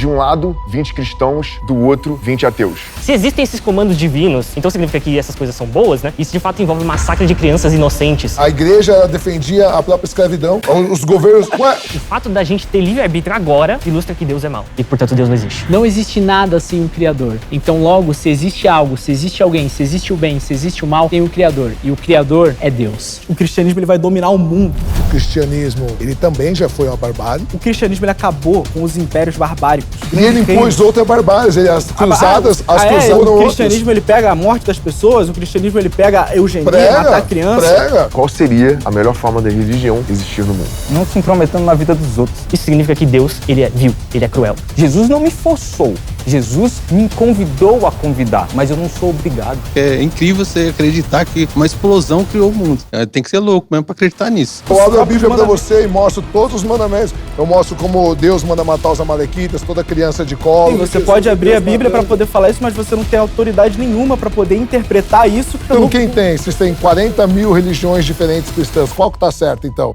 De um lado, 20 cristãos, do outro, 20 ateus. Se existem esses comandos divinos, então significa que essas coisas são boas, né? Isso de fato envolve massacre de crianças inocentes. A igreja defendia a própria escravidão. Os governos... O fato da gente ter livre-arbítrio agora ilustra que Deus é mau. E, portanto, Deus não existe. Não existe nada sem um Criador. Então, logo, se existe algo, se existe alguém, se existe o bem, se existe o mal, tem um Criador. E o Criador é Deus. O cristianismo ele vai dominar o mundo. O cristianismo, ele também já foi uma barbárie. O cristianismo ele acabou com os impérios barbáricos. E ele impôs outra barbárie. As cruzadas, o cristianismo ele pega a morte das pessoas, o cristianismo ele pega a eugenia, matar a criança. Qual seria a melhor forma da religião existir no mundo? Não se intrometendo na vida dos outros. Isso significa que Deus, ele é vil, ele é cruel. Jesus não me forçou. Jesus me convidou a convidar, mas eu não sou obrigado. É incrível você acreditar que uma explosão criou o mundo. Tem que ser louco mesmo pra acreditar nisso. Eu abro a Bíblia pra você e mostro todos os mandamentos. Eu mostro como Deus manda matar os amalequitas, toda criança de colo. Sim, você pode abrir a Bíblia pra poder falar isso, mas você não tem autoridade nenhuma pra poder interpretar isso. Então quem tem? Vocês têm 40 mil religiões diferentes cristãs. Qual que tá certo, então?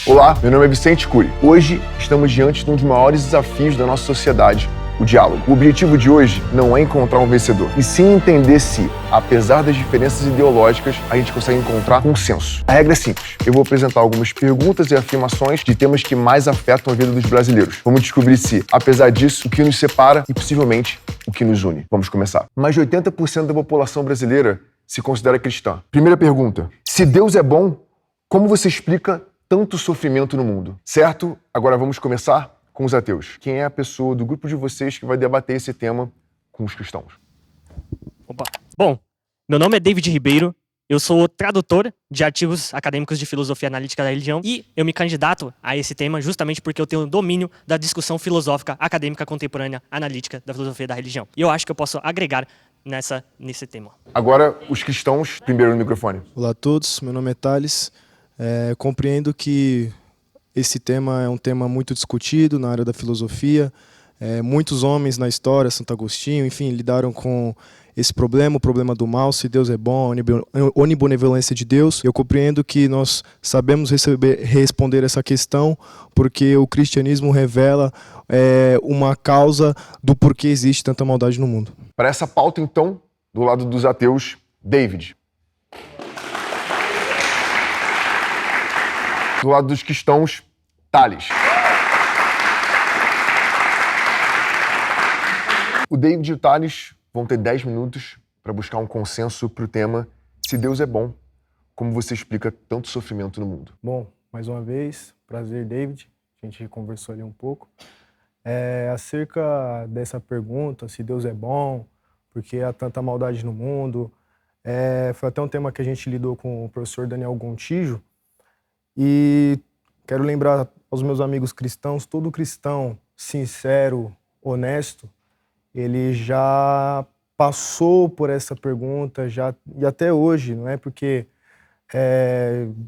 Olá, meu nome é Vicente Cury. Hoje estamos diante de um dos maiores desafios da nossa sociedade, o diálogo. O objetivo de hoje não é encontrar um vencedor, e sim entender se, apesar das diferenças ideológicas, a gente consegue encontrar consenso. A regra é simples. Eu vou apresentar algumas perguntas e afirmações de temas que mais afetam a vida dos brasileiros. Vamos descobrir se, apesar disso, o que nos separa e possivelmente o que nos une. Vamos começar. Mais de 80% da população brasileira se considera cristã. Primeira pergunta. Se Deus é bom, como você explica tanto sofrimento no mundo? Certo? Agora vamos começar com os ateus. Quem é a pessoa do grupo de vocês que vai debater esse tema com os cristãos? Opa. Bom, meu nome é David Ribeiro, eu sou tradutor de artigos acadêmicos de filosofia analítica da religião e eu me candidato a esse tema justamente porque eu tenho domínio da discussão filosófica acadêmica contemporânea analítica da filosofia da religião. E eu acho que eu posso agregar nesse tema. Agora, os cristãos, primeiro no microfone. Olá a todos, meu nome é Thales. Compreendo que esse tema é um tema muito discutido na área da filosofia. Muitos homens na história, Santo Agostinho, enfim, lidaram com esse problema, o problema do mal, se Deus é bom, a onibenevolência de Deus. Eu compreendo que nós sabemos responder essa questão porque o cristianismo revela uma causa do porquê existe tanta maldade no mundo. Para essa pauta, então, do lado dos ateus, David. Do lado dos cristãos, Thales. O David e o Thales vão ter 10 minutos para buscar um consenso para o tema Se Deus é bom, como você explica tanto sofrimento no mundo? Bom, mais uma vez, prazer, David. A gente conversou ali um pouco. Acerca dessa pergunta, se Deus é bom, porque há tanta maldade no mundo, foi até um tema que a gente lidou com o professor Daniel Gontijo. E quero lembrar aos meus amigos cristãos, todo cristão sincero, honesto, ele já passou por essa pergunta, e até hoje, não é? Porque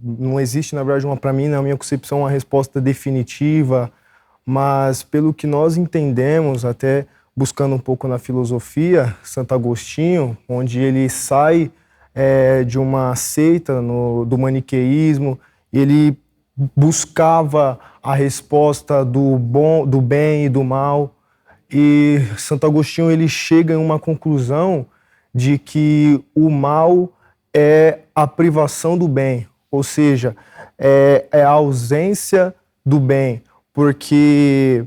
não existe, na verdade, para mim, na minha concepção, uma resposta definitiva, mas pelo que nós entendemos, até buscando um pouco na filosofia, Santo Agostinho, onde ele sai de uma seita do maniqueísmo, ele buscava a resposta do bem e do mal, e Santo Agostinho ele chega em uma conclusão de que o mal é a privação do bem, ou seja, é a ausência do bem, porque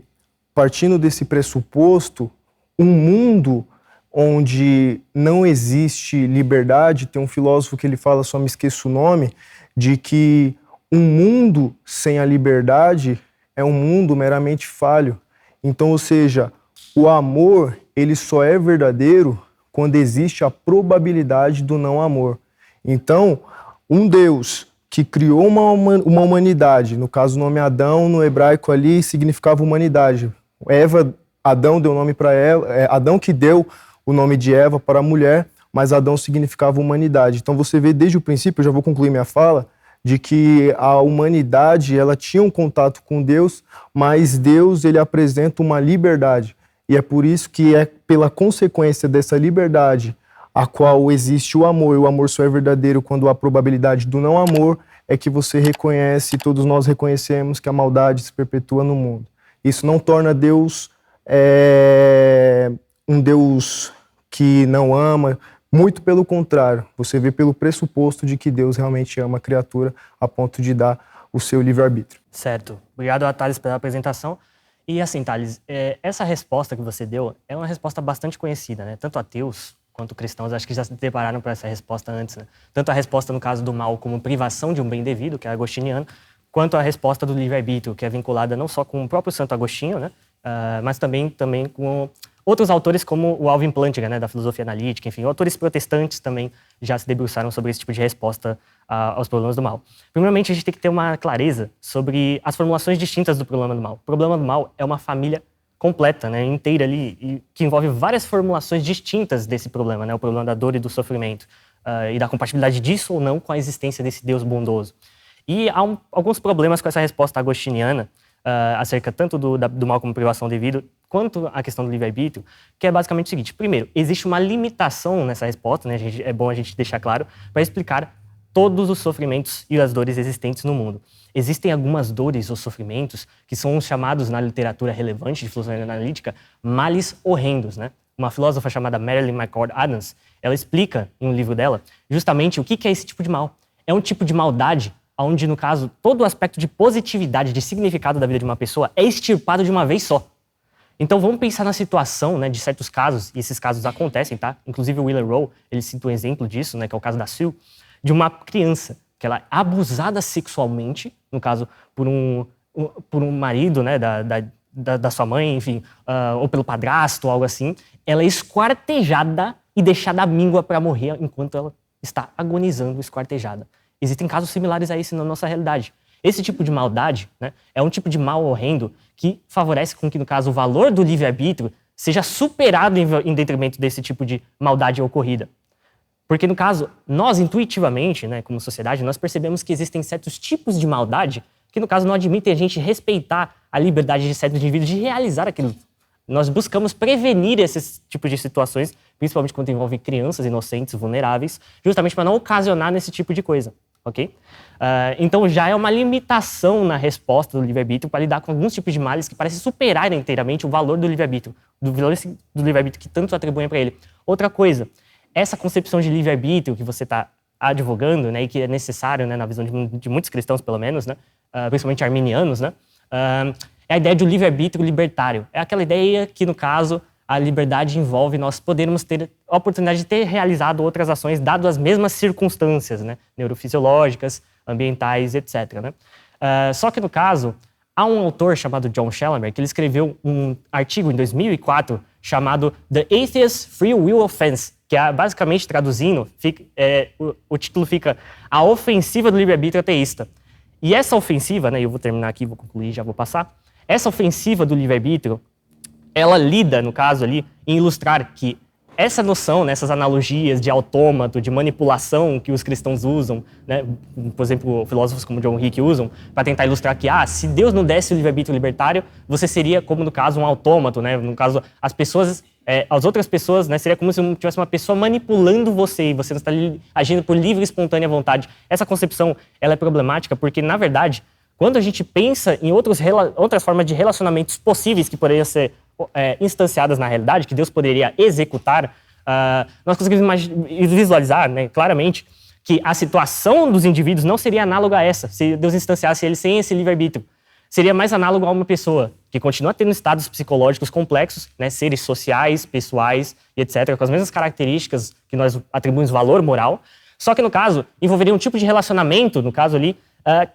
partindo desse pressuposto, um mundo onde não existe liberdade, tem um filósofo que ele fala, só me esqueço o nome, de que um mundo sem a liberdade é um mundo meramente falho. Então, ou seja, o amor, ele só é verdadeiro quando existe a probabilidade do não amor. Então, um Deus que criou uma humanidade, no caso o nome Adão, no hebraico ali, significava humanidade. Adão deu nome para ela, Adão que deu o nome de Eva para a mulher, mas Adão significava humanidade. Então você vê desde o princípio, eu já vou concluir minha fala, de que a humanidade ela tinha um contato com Deus, mas Deus ele apresenta uma liberdade. E é por isso que é pela consequência dessa liberdade a qual existe o amor, e o amor só é verdadeiro quando há probabilidade do não amor, é que você reconhece, todos nós reconhecemos que a maldade se perpetua no mundo. Isso não torna Deus é um Deus que não ama. Muito pelo contrário, você vê pelo pressuposto de que Deus realmente ama a criatura a ponto de dar o seu livre-arbítrio. Certo. Obrigado, Thales, pela apresentação. E assim, Thales, essa resposta que você deu é uma resposta bastante conhecida, né? Tanto ateus quanto cristãos, acho que já se depararam com essa resposta antes, né? Tanto a resposta no caso do mal como privação de um bem devido, que é agostiniano, quanto a resposta do livre-arbítrio, que é vinculada não só com o próprio Santo Agostinho, né? Mas também com outros autores como o Alvin Plantinga, né, da filosofia analítica, enfim, autores protestantes também já se debruçaram sobre esse tipo de resposta aos problemas do mal. Primeiramente, a gente tem que ter uma clareza sobre as formulações distintas do problema do mal. O problema do mal é uma família completa, né, inteira ali, e que envolve várias formulações distintas desse problema, né, o problema da dor e do sofrimento, e da compatibilidade disso ou não com a existência desse Deus bondoso. E há alguns problemas com essa resposta agostiniana, acerca tanto do mal como privação devido, quanto a questão do livre-arbítrio, que é basicamente o seguinte. Primeiro, existe uma limitação nessa resposta, né? É bom a gente deixar claro, para explicar todos os sofrimentos e as dores existentes no mundo. Existem algumas dores ou sofrimentos que são chamados na literatura relevante de filosofia analítica males horrendos, né? Uma filósofa chamada Marilyn McCord Adams, ela explica em um livro dela justamente o que é esse tipo de mal. É um tipo de maldade onde, no caso, todo o aspecto de positividade, de significado da vida de uma pessoa é extirpado de uma vez só. Então vamos pensar na situação, né, de certos casos, e esses casos acontecem, tá? Inclusive o Wheeler Rowe, ele cita um exemplo disso, né, que é o caso da Sue, de uma criança que ela é abusada sexualmente, no caso, por um marido, né, da sua mãe, enfim, ou pelo padrasto, ou algo assim. Ela é esquartejada e deixada à míngua para morrer enquanto ela está agonizando, esquartejada. Existem casos similares a esse na nossa realidade. Esse tipo de maldade, né, é um tipo de mal horrendo que favorece com que, no caso, o valor do livre-arbítrio seja superado em detrimento desse tipo de maldade ocorrida. Porque, no caso, nós intuitivamente, né, como sociedade, nós percebemos que existem certos tipos de maldade que, no caso, não admitem a gente respeitar a liberdade de certos indivíduos de realizar aquilo. Nós buscamos prevenir esses tipos de situações, principalmente quando envolvem crianças inocentes, vulneráveis, justamente para não ocasionar nesse tipo de coisa. Ok? Então já é uma limitação na resposta do livre-arbítrio para lidar com alguns tipos de males que parecem superar inteiramente o valor do livre-arbítrio, do valor do livre-arbítrio que tanto atribuem para ele. Outra coisa, essa concepção de livre-arbítrio que você está advogando, né, e que é necessário, né, na visão de muitos cristãos, pelo menos, né, principalmente arminianos, né, é a ideia de um livre-arbítrio libertário. É aquela ideia que, no caso, a liberdade envolve nós podermos ter a oportunidade de ter realizado outras ações, dado as mesmas circunstâncias, né, neurofisiológicas, ambientais, etc. Né? Só que, no caso, há um autor chamado John Schellenberg que ele escreveu um artigo em 2004 chamado The Atheist Free Will Offense, que é, basicamente, traduzindo, o título fica A Ofensiva do Livre-Arbítrio Ateísta. E essa ofensiva, né, eu vou terminar aqui, vou concluir, já vou passar, essa ofensiva do livre-arbítrio, ela lida, no caso ali, em ilustrar que essa noção, né, essas analogias de autômato, de manipulação que os cristãos usam, né, por exemplo, filósofos como John Hick usam, para tentar ilustrar que, se Deus não desse o livre-arbítrio libertário, você seria, como no caso, um autômato, né? No caso, as outras pessoas, né, seria como se tivesse uma pessoa manipulando você e você não está agindo por livre e espontânea vontade. Essa concepção, ela é problemática porque, na verdade, quando a gente pensa em outras formas de relacionamentos possíveis que poderiam ser instanciadas na realidade, que Deus poderia executar, nós conseguimos visualizar, né, claramente que a situação dos indivíduos não seria análoga a essa, se Deus instanciasse ele sem esse livre-arbítrio. Seria mais análogo a uma pessoa que continua tendo estados psicológicos complexos, né, seres sociais, pessoais e etc., com as mesmas características que nós atribuímos valor moral, só que, no caso, envolveria um tipo de relacionamento, no caso ali,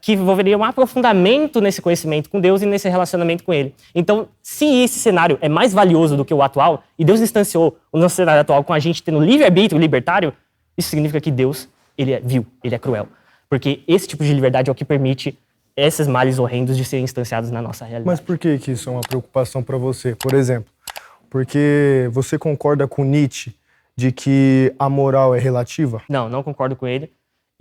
que envolveria um aprofundamento nesse conhecimento com Deus e nesse relacionamento com Ele. Então, se esse cenário é mais valioso do que o atual, e Deus instanciou o nosso cenário atual com a gente tendo livre-arbítrio libertário, isso significa que Deus, ele é vil, ele é cruel. Porque esse tipo de liberdade é o que permite esses males horrendos de serem instanciados na nossa realidade. Mas por que isso é uma preocupação para você? Por exemplo, porque você concorda com Nietzsche de que a moral é relativa? Não concordo com ele.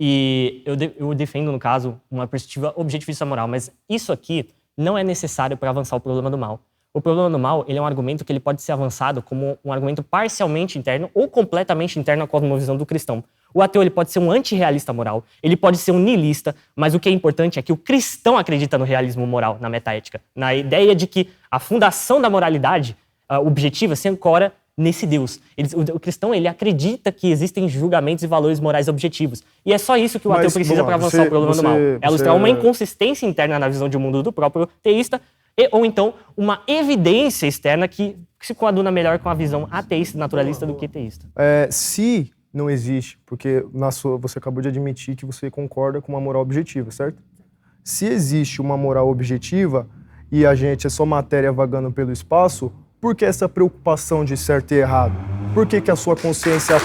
E eu defendo, no caso, uma perspectiva objetivista moral, mas isso aqui não é necessário para avançar o problema do mal. O problema do mal, ele é um argumento que ele pode ser avançado como um argumento parcialmente interno ou completamente interno à cosmovisão do cristão. O ateu, ele pode ser um antirrealista moral, ele pode ser um niilista, mas o que é importante é que o cristão acredita no realismo moral, na metaética, na ideia de que a fundação da moralidade objetiva se ancora nesse Deus. O cristão, ele acredita que existem julgamentos e valores morais objetivos. E é só isso que o ateu precisa para avançar o problema do mal. É ilustrar uma inconsistência interna na visão de mundo do próprio teísta, ou então uma evidência externa que se coaduna melhor com a visão ateísta e naturalista do que teísta. Se não existe, porque você acabou de admitir que você concorda com uma moral objetiva, certo? Se existe uma moral objetiva e a gente é só matéria vagando pelo espaço, por que essa preocupação de certo e errado? Por que a sua consciência...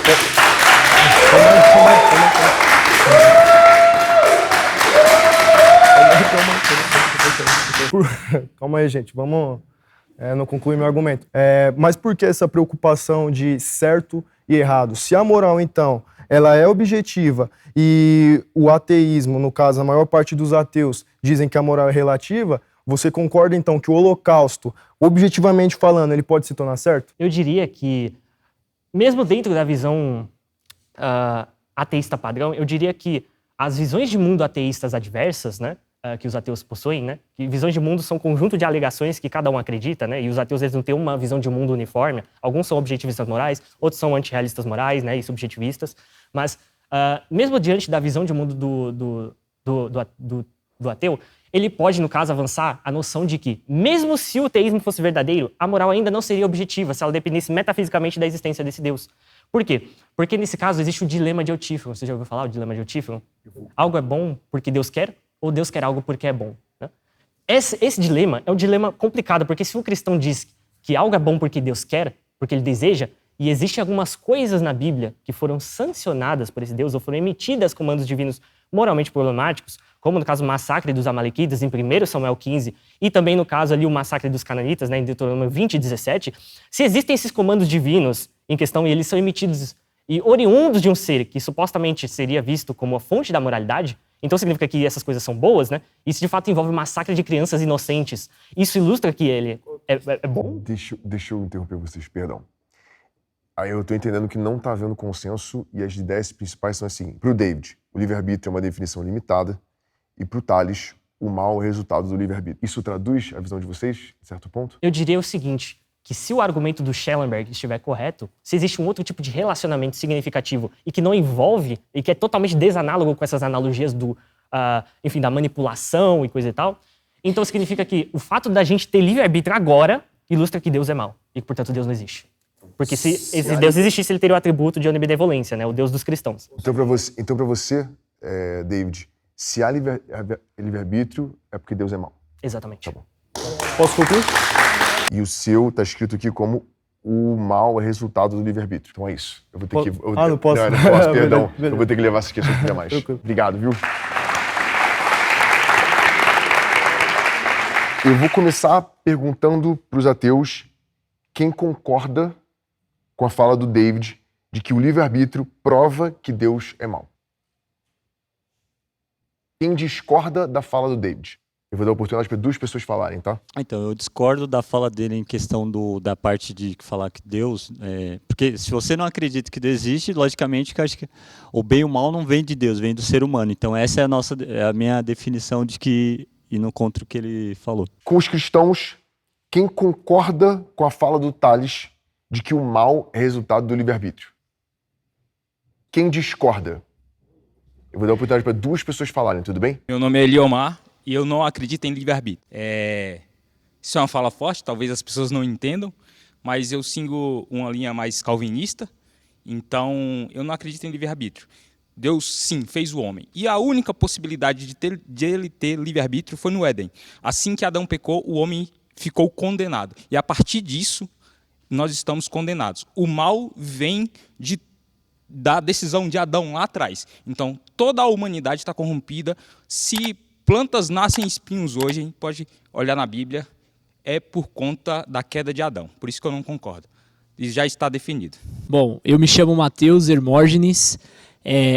Calma aí, gente. Vamos... não concluir meu argumento. Mas por que essa preocupação de certo e errado? Se a moral, então, ela é objetiva e o ateísmo, no caso, a maior parte dos ateus, dizem que a moral é relativa, você concorda, então, que o holocausto, objetivamente falando, ele pode se tornar certo? Eu diria que, mesmo dentro da visão ateísta padrão, eu diria que as visões de mundo ateístas adversas, né, que os ateus possuem, né, que visões de mundo são um conjunto de alegações que cada um acredita, né, e os ateus eles não têm uma visão de mundo uniforme. Alguns são objetivistas morais, outros são antirrealistas morais, né, e subjetivistas. Mas, mesmo diante da visão de mundo do ateu, ele pode, no caso, avançar a noção de que, mesmo se o teísmo fosse verdadeiro, a moral ainda não seria objetiva se ela dependesse metafisicamente da existência desse Deus. Por quê? Porque, nesse caso, existe o dilema de Eutífron. Você já ouviu falar o dilema de Eutífron? Algo é bom porque Deus quer, ou Deus quer algo porque é bom? Né? Esse dilema é um dilema complicado, porque se um cristão diz que algo é bom porque Deus quer, porque ele deseja, e existem algumas coisas na Bíblia que foram sancionadas por esse Deus, ou foram emitidas comandos divinos moralmente problemáticos, como no caso o massacre dos Amalequitas em 1 Samuel 15, e também no caso ali o massacre dos Cananitas, né, em Deuteronômio 20 e 17, se existem esses comandos divinos em questão e eles são emitidos e oriundos de um ser que supostamente seria visto como a fonte da moralidade, então significa que essas coisas são boas, né? Isso de fato envolve o massacre de crianças inocentes. Isso ilustra que ele é bom? Deixa eu interromper vocês, perdão. Aí eu tô entendendo que não tá havendo consenso e as ideias principais são assim. Pro David, o livre-arbítrio é uma definição limitada e pro Tales, o mal é o resultado do livre-arbítrio. Isso traduz a visão de vocês, em certo ponto? Eu diria o seguinte, que se o argumento do Schellenberg estiver correto, se existe um outro tipo de relacionamento significativo e que não envolve, e que é totalmente desanálogo com essas analogias da manipulação e coisa e tal, então significa que o fato da gente ter livre-arbítrio agora ilustra que Deus é mau e que, portanto, Deus não existe. Porque se Deus existisse, ele teria o atributo de onibenevolência, né? O Deus dos cristãos. Então para você, David, se há livre-arbítrio, é porque Deus é mau. Exatamente. Tá bom. Posso concluir? E o seu tá escrito aqui como o mal é resultado do livre-arbítrio. Então é isso. Eu vou ter que... não posso. Não posso, perdão. Beleza. Eu vou ter que levar essa questão aqui a mais. Obrigado, viu? Eu vou começar perguntando pros ateus quem concorda com a fala do David de que o livre-arbítrio prova que Deus é mau. Quem discorda da fala do David? Eu vou dar a oportunidade para duas pessoas falarem, tá? Então, eu discordo da fala dele em questão da parte de falar que Deus... porque se você não acredita que Deus existe, logicamente que eu acho que o bem e o mal não vem de Deus, vem do ser humano. Então essa é a minha definição de que... indo contra o que ele falou. Com os cristãos, quem concorda com a fala do Tales de que o mal é resultado do livre-arbítrio? Quem discorda? Eu vou dar a oportunidade para duas pessoas falarem, tudo bem? Meu nome é Eliomar e eu não acredito em livre-arbítrio. Isso é uma fala forte, talvez as pessoas não entendam, mas eu sigo uma linha mais calvinista, então eu não acredito em livre-arbítrio. Deus, sim, fez o homem. E a única possibilidade de ele ter livre-arbítrio foi no Éden. Assim que Adão pecou, o homem ficou condenado. E a partir disso, nós estamos condenados. O mal vem da decisão de Adão lá atrás. Então, toda a humanidade está corrompida. Se plantas nascem espinhos hoje, a gente pode olhar na Bíblia, é por conta da queda de Adão. Por isso que eu não concordo. E já está definido. Bom, eu me chamo Matheus Hermógenes.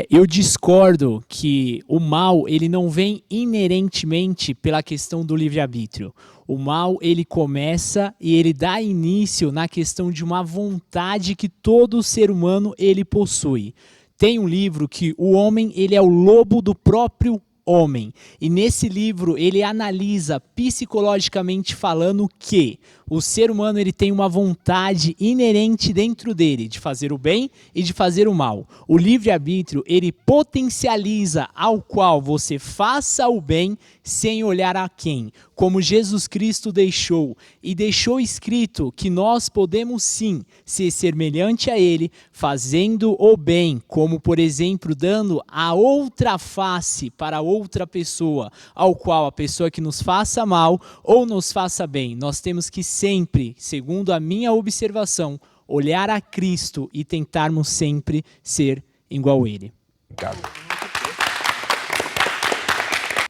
Eu discordo que o mal ele não vem inerentemente pela questão do livre-arbítrio. O mal ele começa e ele dá início na questão de uma vontade que todo ser humano ele possui. Tem um livro que o homem ele é o lobo do próprio homem. E nesse livro ele analisa psicologicamente falando que O ser humano ele tem uma vontade inerente dentro dele de fazer o bem e de fazer o mal. O livre-arbítrio ele potencializa ao qual você faça o bem sem olhar a quem, como Jesus Cristo deixou. E deixou escrito que nós podemos sim ser semelhante a ele, fazendo o bem, como por exemplo dando a outra face para outra pessoa, ao qual a pessoa que nos faça mal ou nos faça bem. Nós temos que sempre, segundo a minha observação, olhar a Cristo e tentarmos sempre ser igual a Ele. Obrigado.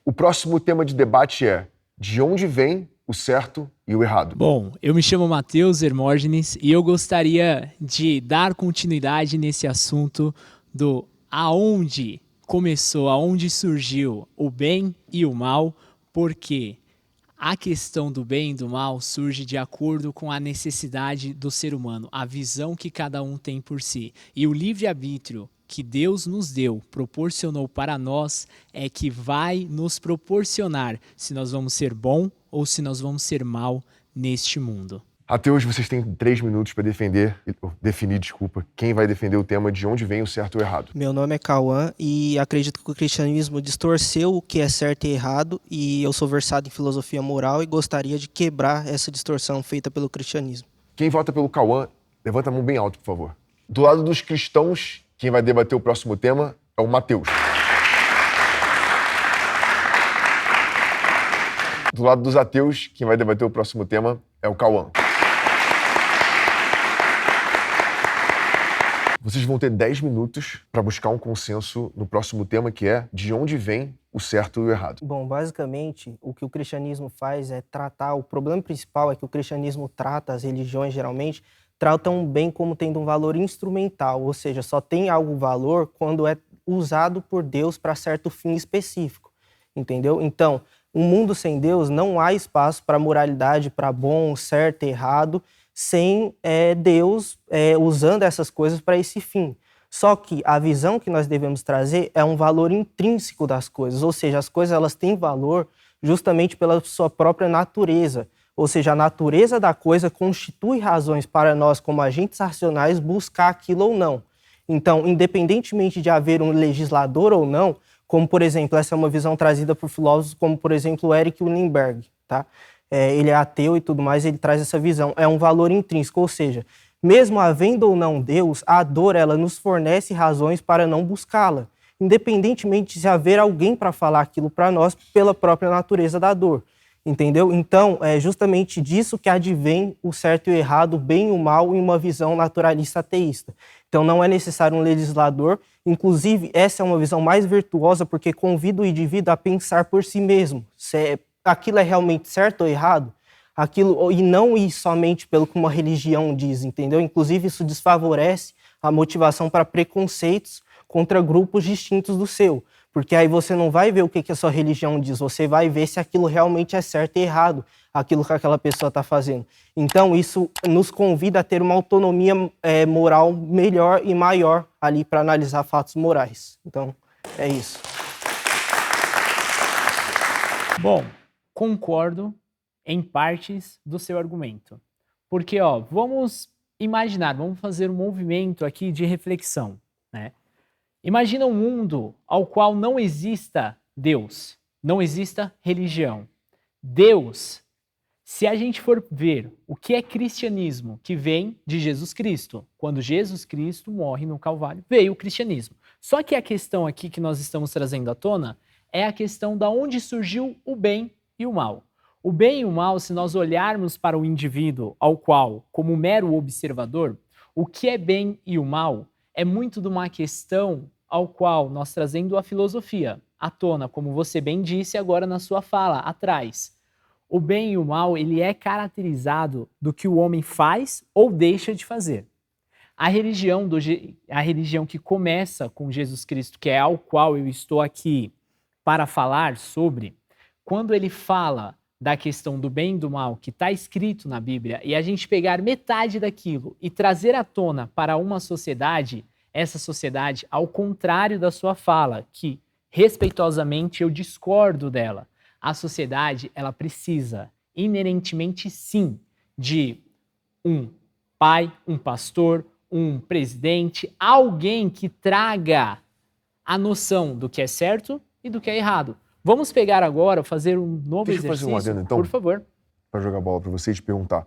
O próximo tema de debate é: de onde vem o certo e o errado? Bom, eu me chamo Matheus Hermógenes e eu gostaria de dar continuidade nesse assunto do aonde começou, aonde surgiu o bem e o mal, porque a questão do bem e do mal surge de acordo com a necessidade do ser humano, a visão que cada um tem por si. E o livre-arbítrio que Deus nos deu, proporcionou para nós, é que vai nos proporcionar se nós vamos ser bom ou se nós vamos ser mal neste mundo. Ateus, vocês têm 3 minutos para definir quem vai defender o tema de onde vem o certo ou o errado. Meu nome é Cauã e acredito que o cristianismo distorceu o que é certo e errado, e eu sou versado em filosofia moral e gostaria de quebrar essa distorção feita pelo cristianismo. Quem vota pelo Cauã, levanta a mão bem alto, por favor. Do lado dos cristãos, quem vai debater o próximo tema é o Matheus. Do lado dos ateus, quem vai debater o próximo tema é o Cauã. Vocês vão ter 10 minutos para buscar um consenso no próximo tema, que é de onde vem o certo e o errado. Bom, basicamente, o que o cristianismo faz é tratar... O problema principal é que o cristianismo trata, as religiões geralmente, tratam o bem como tendo um valor instrumental, ou seja, só tem algo valor quando é usado por Deus para certo fim específico, entendeu? Então, um mundo sem Deus não há espaço para moralidade, para bom, certo e errado, sem Deus usando essas coisas para esse fim. Só que a visão que nós devemos trazer é um valor intrínseco das coisas, ou seja, as coisas elas têm valor justamente pela sua própria natureza, ou seja, a natureza da coisa constitui razões para nós, como agentes racionais, buscar aquilo ou não. Então, independentemente de haver um legislador ou não, como, por exemplo, essa é uma visão trazida por filósofos como, por exemplo, o Eric Weinberg, tá? Ele é ateu e tudo mais, ele traz essa visão. É um valor intrínseco, ou seja, mesmo havendo ou não Deus, a dor ela nos fornece razões para não buscá-la, independentemente de haver alguém para falar aquilo para nós pela própria natureza da dor, entendeu? Então, é justamente disso que advém o certo e o errado, o bem e o mal em uma visão naturalista ateísta. Então, não é necessário um legislador, inclusive, essa é uma visão mais virtuosa porque convida o indivíduo a pensar por si mesmo, se aquilo é realmente certo ou errado, aquilo, e não ir somente pelo que uma religião diz, entendeu? Inclusive, isso desfavorece a motivação para preconceitos contra grupos distintos do seu, porque aí você não vai ver o que a sua religião diz, você vai ver se aquilo realmente é certo e errado, aquilo que aquela pessoa está fazendo. Então, isso nos convida a ter uma autonomia moral melhor e maior ali para analisar fatos morais. Então, é isso. Bom, concordo em partes do seu argumento. Porque, vamos imaginar, vamos fazer um movimento aqui de reflexão, né? Imagina um mundo ao qual não exista Deus, não exista religião. Deus, se a gente for ver o que é cristianismo, que vem de Jesus Cristo, quando Jesus Cristo morre no Calvário, veio o cristianismo. Só que a questão aqui que nós estamos trazendo à tona é a questão da onde surgiu o bem e o mal. O bem e o mal, se nós olharmos para o indivíduo ao qual, como mero observador, o que é bem e o mal é muito de uma questão ao qual nós trazendo a filosofia à tona, como você bem disse agora na sua fala atrás. O bem e o mal, ele é caracterizado do que o homem faz ou deixa de fazer. A religião que começa com Jesus Cristo, que é ao qual eu estou aqui para falar sobre, quando ele fala da questão do bem e do mal que está escrito na Bíblia e a gente pegar metade daquilo e trazer à tona para uma sociedade, essa sociedade, ao contrário da sua fala, que respeitosamente eu discordo dela, a sociedade ela precisa inerentemente sim de um pai, um pastor, um presidente, alguém que traga a noção do que é certo e do que é errado. Vamos pegar agora, fazer um novo exercício. Deixa eu fazer um adendo, então, por favor. Para jogar bola para você e te perguntar.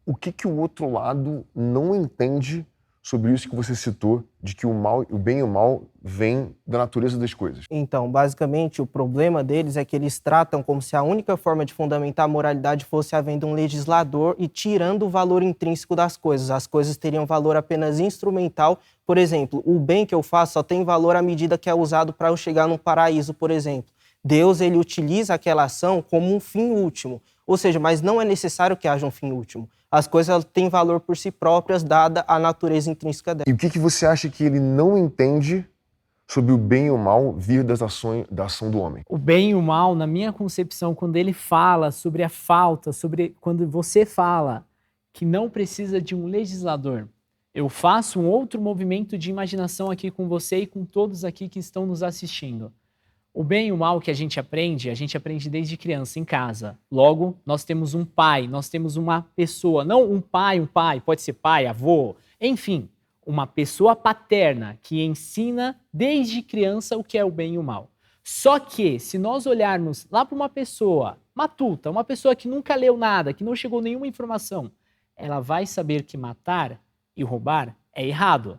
O que o outro lado não entende sobre isso que você citou, de que o bem e o mal vêm da natureza das coisas? Então, basicamente, o problema deles é que eles tratam como se a única forma de fundamentar a moralidade fosse havendo um legislador e tirando o valor intrínseco das coisas. As coisas teriam valor apenas instrumental. Por exemplo, o bem que eu faço só tem valor à medida que é usado para eu chegar num paraíso, por exemplo. Deus, ele utiliza aquela ação como um fim último. Ou seja, mas não é necessário que haja um fim último. As coisas têm valor por si próprias, dada a natureza intrínseca dela. E o que você acha que ele não entende sobre o bem e o mal vir da ação do homem? O bem e o mal, na minha concepção, quando ele fala sobre a falta, quando você fala que não precisa de um legislador, eu faço um outro movimento de imaginação aqui com você e com todos aqui que estão nos assistindo. O bem e o mal que a gente aprende desde criança, em casa. Logo, nós temos um pai, nós temos uma pessoa, não um pai, pode ser pai, avô, enfim, uma pessoa paterna que ensina desde criança o que é o bem e o mal. Só que, se nós olharmos lá para uma pessoa matuta, uma pessoa que nunca leu nada, que não chegou nenhuma informação, ela vai saber que matar e roubar é errado.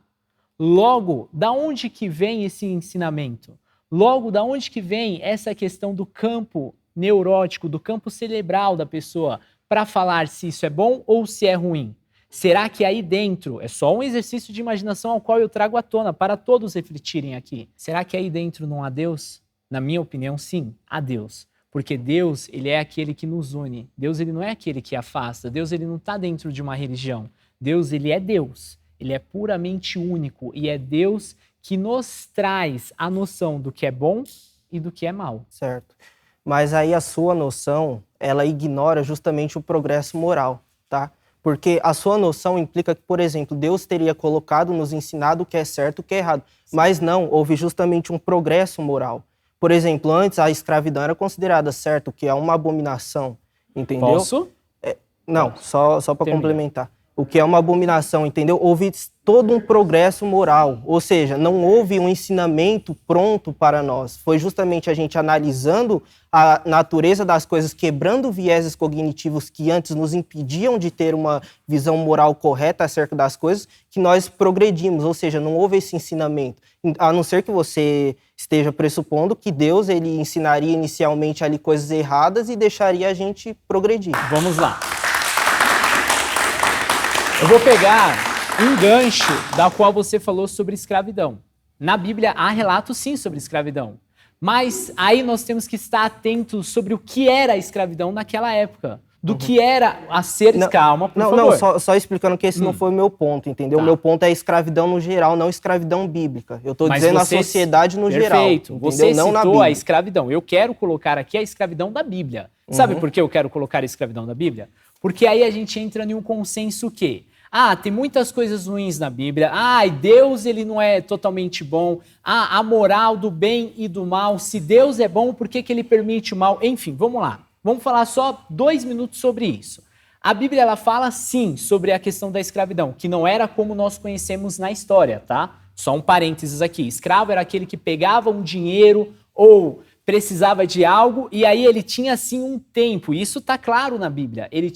Logo, da onde que vem esse ensinamento? Logo, da onde que vem essa questão do campo neurótico, do campo cerebral da pessoa, para falar se isso é bom ou se é ruim? Será que aí dentro, é só um exercício de imaginação ao qual eu trago à tona para todos refletirem aqui, será que aí dentro não há Deus? Na minha opinião, sim, há Deus. Porque Deus, ele é aquele que nos une. Deus, ele não é aquele que afasta. Deus, ele não está dentro de uma religião. Deus, ele é Deus. Ele é puramente único e é Deus que nos traz a noção do que é bom e do que é mal. Certo. Mas aí a sua noção, ela ignora justamente o progresso moral, tá? Porque a sua noção implica que, por exemplo, Deus teria colocado, nos ensinado o que é certo e o que é errado. Sim. Mas não, houve justamente um progresso moral. Por exemplo, antes a escravidão era considerada certo, que é uma abominação, entendeu? Posso? Não, só para complementar. O que é uma abominação, entendeu? Houve todo um progresso moral, ou seja, não houve um ensinamento pronto para nós. Foi justamente a gente analisando a natureza das coisas, quebrando vieses cognitivos que antes nos impediam de ter uma visão moral correta acerca das coisas, que nós progredimos, ou seja, não houve esse ensinamento. A não ser que você esteja pressupondo que Deus, ele ensinaria inicialmente ali coisas erradas e deixaria a gente progredir. Vamos lá. Eu vou pegar um gancho da qual você falou sobre escravidão. Na Bíblia há relatos sim sobre escravidão, mas aí nós temos que estar atentos sobre o que era a escravidão naquela época, do que era a ser... Calma, por favor. Não, só explicando que esse não foi o meu ponto, entendeu? Tá. O meu ponto é escravidão no geral, não escravidão bíblica. Eu estou dizendo a sociedade no geral. Perfeito. Você citou a escravidão. Eu quero colocar aqui a escravidão da Bíblia. Sabe por que eu quero colocar a escravidão da Bíblia? Porque aí a gente entra em um consenso que tem muitas coisas ruins na Bíblia. E Deus, ele não é totalmente bom. A moral do bem e do mal. Se Deus é bom, por que ele permite o mal? Enfim, vamos lá. Vamos falar só 2 minutos sobre isso. A Bíblia, ela fala sim sobre a questão da escravidão, que não era como nós conhecemos na história, tá? Só um parênteses aqui. Escravo era aquele que pegava um dinheiro ou precisava de algo e aí ele tinha sim um tempo. Isso tá claro na Bíblia. Ele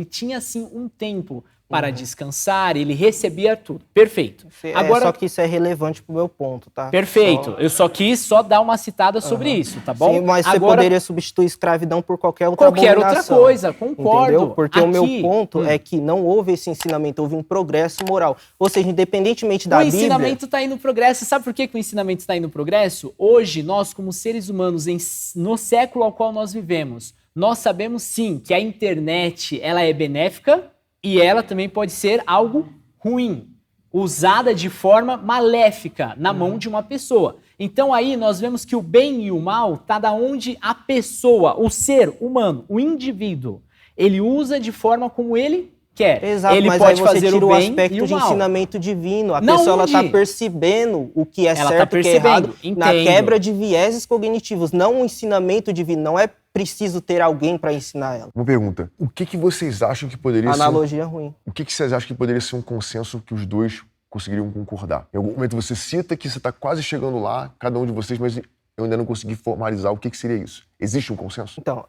tinha sim um tempo para descansar, ele recebia tudo. Perfeito. Agora, só que isso é relevante pro meu ponto, tá? Perfeito. Eu só quis dar uma citada sobre isso, tá bom? Sim, mas você poderia substituir escravidão por qualquer outra outra coisa, concordo. Entendeu? Porque o meu ponto é que não houve esse ensinamento, houve um progresso moral. Ou seja, independentemente da Bíblia... O ensinamento está indo progresso. Sabe por que o ensinamento está indo progresso? Hoje, nós como seres humanos, no século ao qual nós vivemos, nós sabemos sim que a internet ela é benéfica, e ela também pode ser algo ruim, usada de forma maléfica na mão de uma pessoa. Então aí nós vemos que o bem e o mal está da onde a pessoa, o ser humano, o indivíduo, ele usa de forma como ele quer. Exato, ele mas pode aí você fazer tira o o bem aspecto e o de mal. ensinamento divino. A pessoa ela está percebendo o que é certo e o que é errado na quebra de vieses cognitivos. Não o ensinamento divino, não é preciso ter alguém para ensinar ela. Uma pergunta. O que vocês acham que poderia ser... Analogia ruim. O que vocês acham que poderia ser um consenso que os dois conseguiriam concordar? Em algum momento você cita que você está quase chegando lá, cada um de vocês, mas eu ainda não consegui formalizar o que seria isso. Existe um consenso? Então,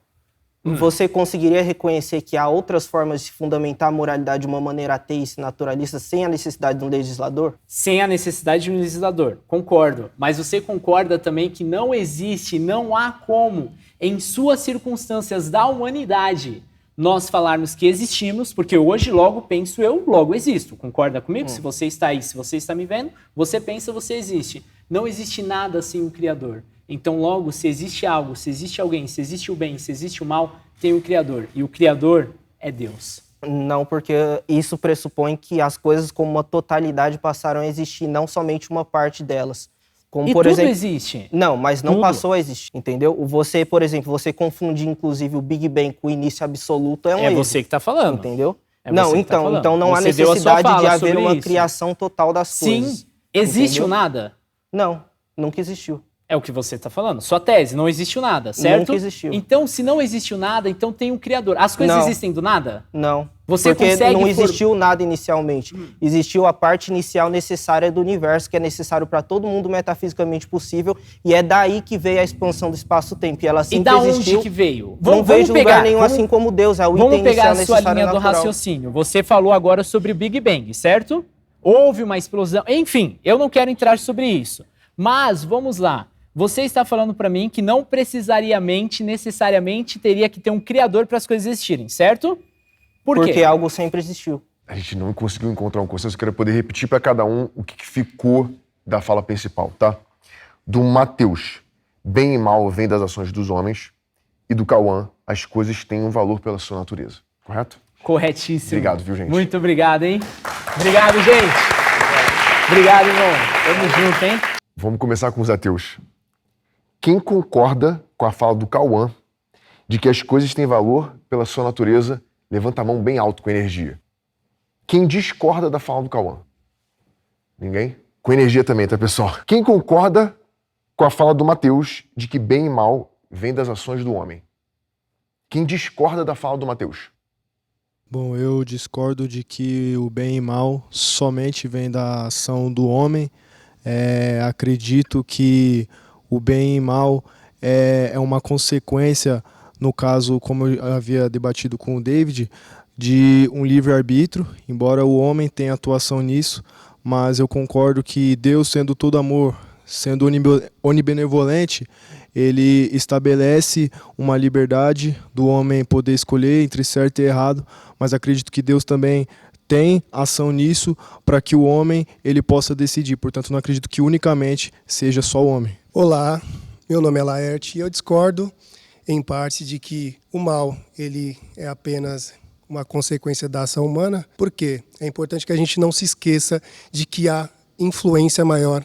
você conseguiria reconhecer que há outras formas de fundamentar a moralidade de uma maneira ateísta e naturalista sem a necessidade de um legislador? Sem a necessidade de um legislador, concordo. Mas você concorda também que não existe, não há como, em suas circunstâncias da humanidade, nós falarmos que existimos, porque hoje logo penso eu, logo existo. Concorda comigo? Se você está aí, se você está me vendo, você pensa, você existe. Não existe nada sem o Criador. Então logo, se existe algo, se existe alguém, se existe o bem, se existe o mal, tem o Criador. E o Criador é Deus. Não, porque isso pressupõe que as coisas como uma totalidade passaram a existir, não somente uma parte delas. Como, E por tudo exemplo, existe. Não, mas não Tudo. passou a existir, entendeu? Você, por exemplo, você confundir inclusive o Big Bang com o início absoluto é um erro. você que está falando. Entendeu? É não, você que tá então, falando. então não há Você deu a sua necessidade de fala haver sobre uma isso. criação total das coisas. Sim. Existe entendeu? o nada? Não, nunca existiu. É o que você está falando. Sua tese, não existiu nada, certo? Nunca existiu. Então, se não existiu nada, então tem um Criador. As coisas Não. existem do nada? Não. Você porque consegue não existiu nada inicialmente. Existiu a parte inicial necessária do universo, que é necessário para todo mundo metafisicamente possível, e é daí que veio a expansão do espaço-tempo. E ela E sempre da onde existiu. que veio? Não veio de lugar nenhum, assim como Deus. É o Vamos item pegar inicial a sua necessário linha do natural. raciocínio. Você falou agora sobre o Big Bang, certo? Houve uma explosão. Enfim, eu não quero entrar sobre isso. Mas, vamos lá. Você está falando para mim que não necessariamente teria que ter um criador para as coisas existirem, certo? Por quê? Porque algo sempre existiu. A gente não conseguiu encontrar um consenso. Eu queria poder repetir para cada um o que ficou da fala principal, tá? Do Mateus, bem e mal vem das ações dos homens. E do Cauã, as coisas têm um valor pela sua natureza. Correto? Corretíssimo. Obrigado, viu, gente? Muito obrigado, hein? Obrigado, gente. Obrigado, irmão. Tamo junto, hein? Vamos começar com os ateus. Quem concorda com a fala do Cauã de que as coisas têm valor pela sua natureza, levanta a mão bem alto com energia. Quem discorda da fala do Cauã? Ninguém? Com energia também, tá, pessoal? Quem concorda com a fala do Mateus de que bem e mal vem das ações do homem? Quem discorda da fala do Mateus? Bom, eu discordo de que o bem e mal somente vem da ação do homem. Acredito que o bem e mal é uma consequência, no caso, como eu havia debatido com o David, de um livre-arbítrio, embora o homem tenha atuação nisso, mas eu concordo que Deus, sendo todo amor, sendo onibenevolente, ele estabelece uma liberdade do homem poder escolher entre certo e errado, mas acredito que Deus também tem ação nisso para que o homem ele possa decidir. Portanto, não acredito que unicamente seja só o homem. Olá, meu nome é Laerte e eu discordo em parte de que o mal ele é apenas uma consequência da ação humana. Por quê? É importante que a gente não se esqueça de que há influência maior,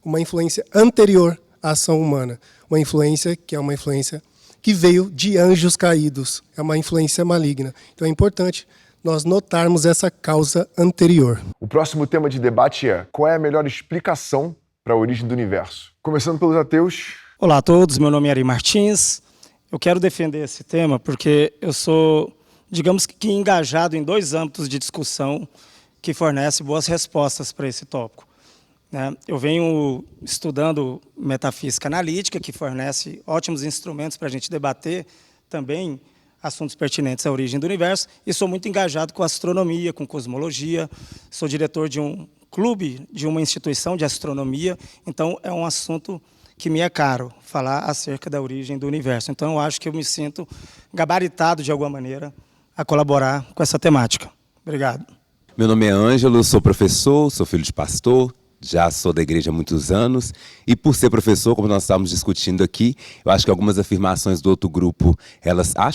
uma influência anterior à ação humana, uma influência que é uma influência que veio de anjos caídos, é uma influência maligna. Então é importante nós notarmos essa causa anterior. O próximo tema de debate é: qual é a melhor explicação para a origem do universo? Começando pelos ateus. Olá a todos, meu nome é Ari Martins. Eu quero defender esse tema porque eu sou, digamos que engajado em dois âmbitos de discussão que fornecem boas respostas para esse tópico. Eu venho estudando metafísica analítica, que fornece ótimos instrumentos para a gente debater também assuntos pertinentes à origem do universo, e sou muito engajado com astronomia, com cosmologia, sou diretor de um clube, de uma instituição de astronomia, então é um assunto que me é caro falar acerca da origem do universo. Então eu acho que eu me sinto gabaritado de alguma maneira a colaborar com essa temática. Obrigado. Meu nome é Ângelo, sou professor, sou filho de pastor, já sou da igreja há muitos anos, e por ser professor, como nós estávamos discutindo aqui, eu acho que algumas afirmações do outro grupo,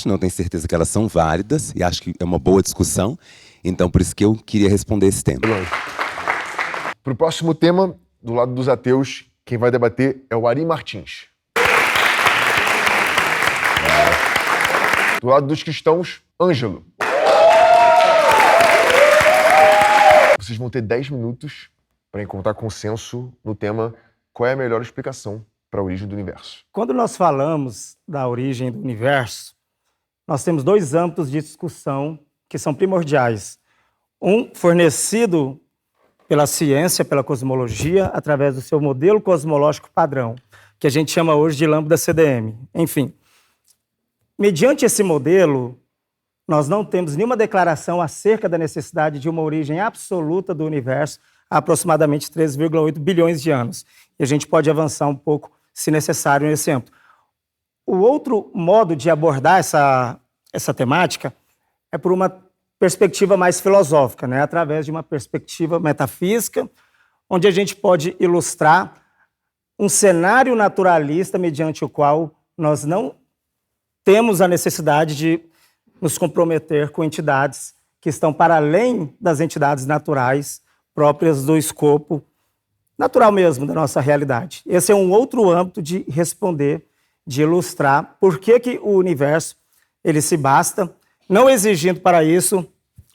não tenho certeza que elas são válidas, e acho que é uma boa discussão, então por isso que eu queria responder esse tema. Para o próximo tema, do lado dos ateus, quem vai debater é o Ari Martins. Do lado dos cristãos, Ângelo. Vocês vão ter 10 minutos para encontrar consenso no tema qual é a melhor explicação para a origem do universo. Quando nós falamos da origem do universo, nós temos dois âmbitos de discussão que são primordiais. Um fornecido pela ciência, pela cosmologia, através do seu modelo cosmológico padrão, que a gente chama hoje de lambda CDM. Enfim, mediante esse modelo, nós não temos nenhuma declaração acerca da necessidade de uma origem absoluta do universo há aproximadamente 13,8 bilhões de anos. E a gente pode avançar um pouco, se necessário, nesse âmbito. O outro modo de abordar essa temática é por uma perspectiva mais filosófica, né? Através de uma perspectiva metafísica, onde a gente pode ilustrar um cenário naturalista mediante o qual nós não temos a necessidade de nos comprometer com entidades que estão para além das entidades naturais próprias do escopo natural mesmo da nossa realidade. Esse é um outro âmbito de responder, de ilustrar por que o universo ele se basta, não exigindo para isso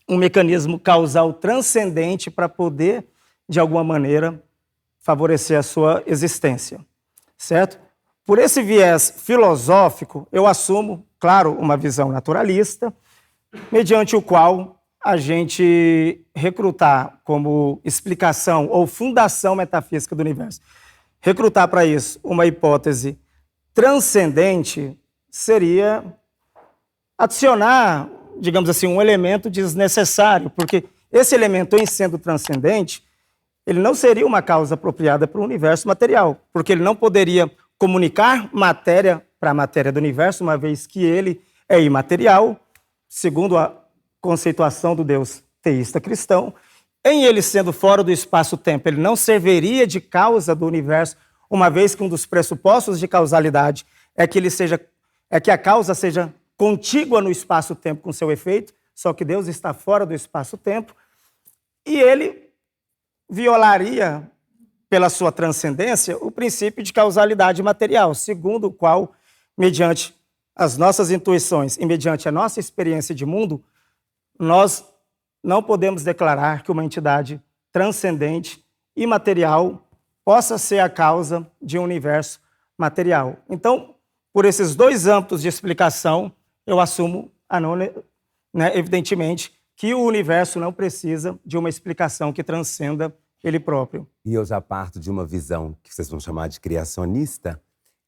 um mecanismo causal transcendente para poder, de alguma maneira, favorecer a sua existência, certo? Por esse viés filosófico, eu assumo, claro, uma visão naturalista, mediante o qual a gente recrutar como explicação ou fundação metafísica do universo, recrutar para isso uma hipótese transcendente seria adicionar, digamos assim, um elemento desnecessário, porque esse elemento, em sendo transcendente, ele não seria uma causa apropriada para o universo material, porque ele não poderia comunicar matéria para a matéria do universo, uma vez que ele é imaterial, segundo a conceituação do Deus teísta cristão. Em ele sendo fora do espaço-tempo, ele não serviria de causa do universo, uma vez que um dos pressupostos de causalidade é que a causa seja contígua no espaço-tempo com seu efeito, só que Deus está fora do espaço-tempo, e ele violaria, pela sua transcendência, o princípio de causalidade material, segundo o qual, mediante as nossas intuições e mediante a nossa experiência de mundo, nós não podemos declarar que uma entidade transcendente, imaterial, possa ser a causa de um universo material. Então, por esses dois âmbitos de explicação, eu assumo, evidentemente, que o universo não precisa de uma explicação que transcenda ele próprio. E eu já parto de uma visão que vocês vão chamar de criacionista,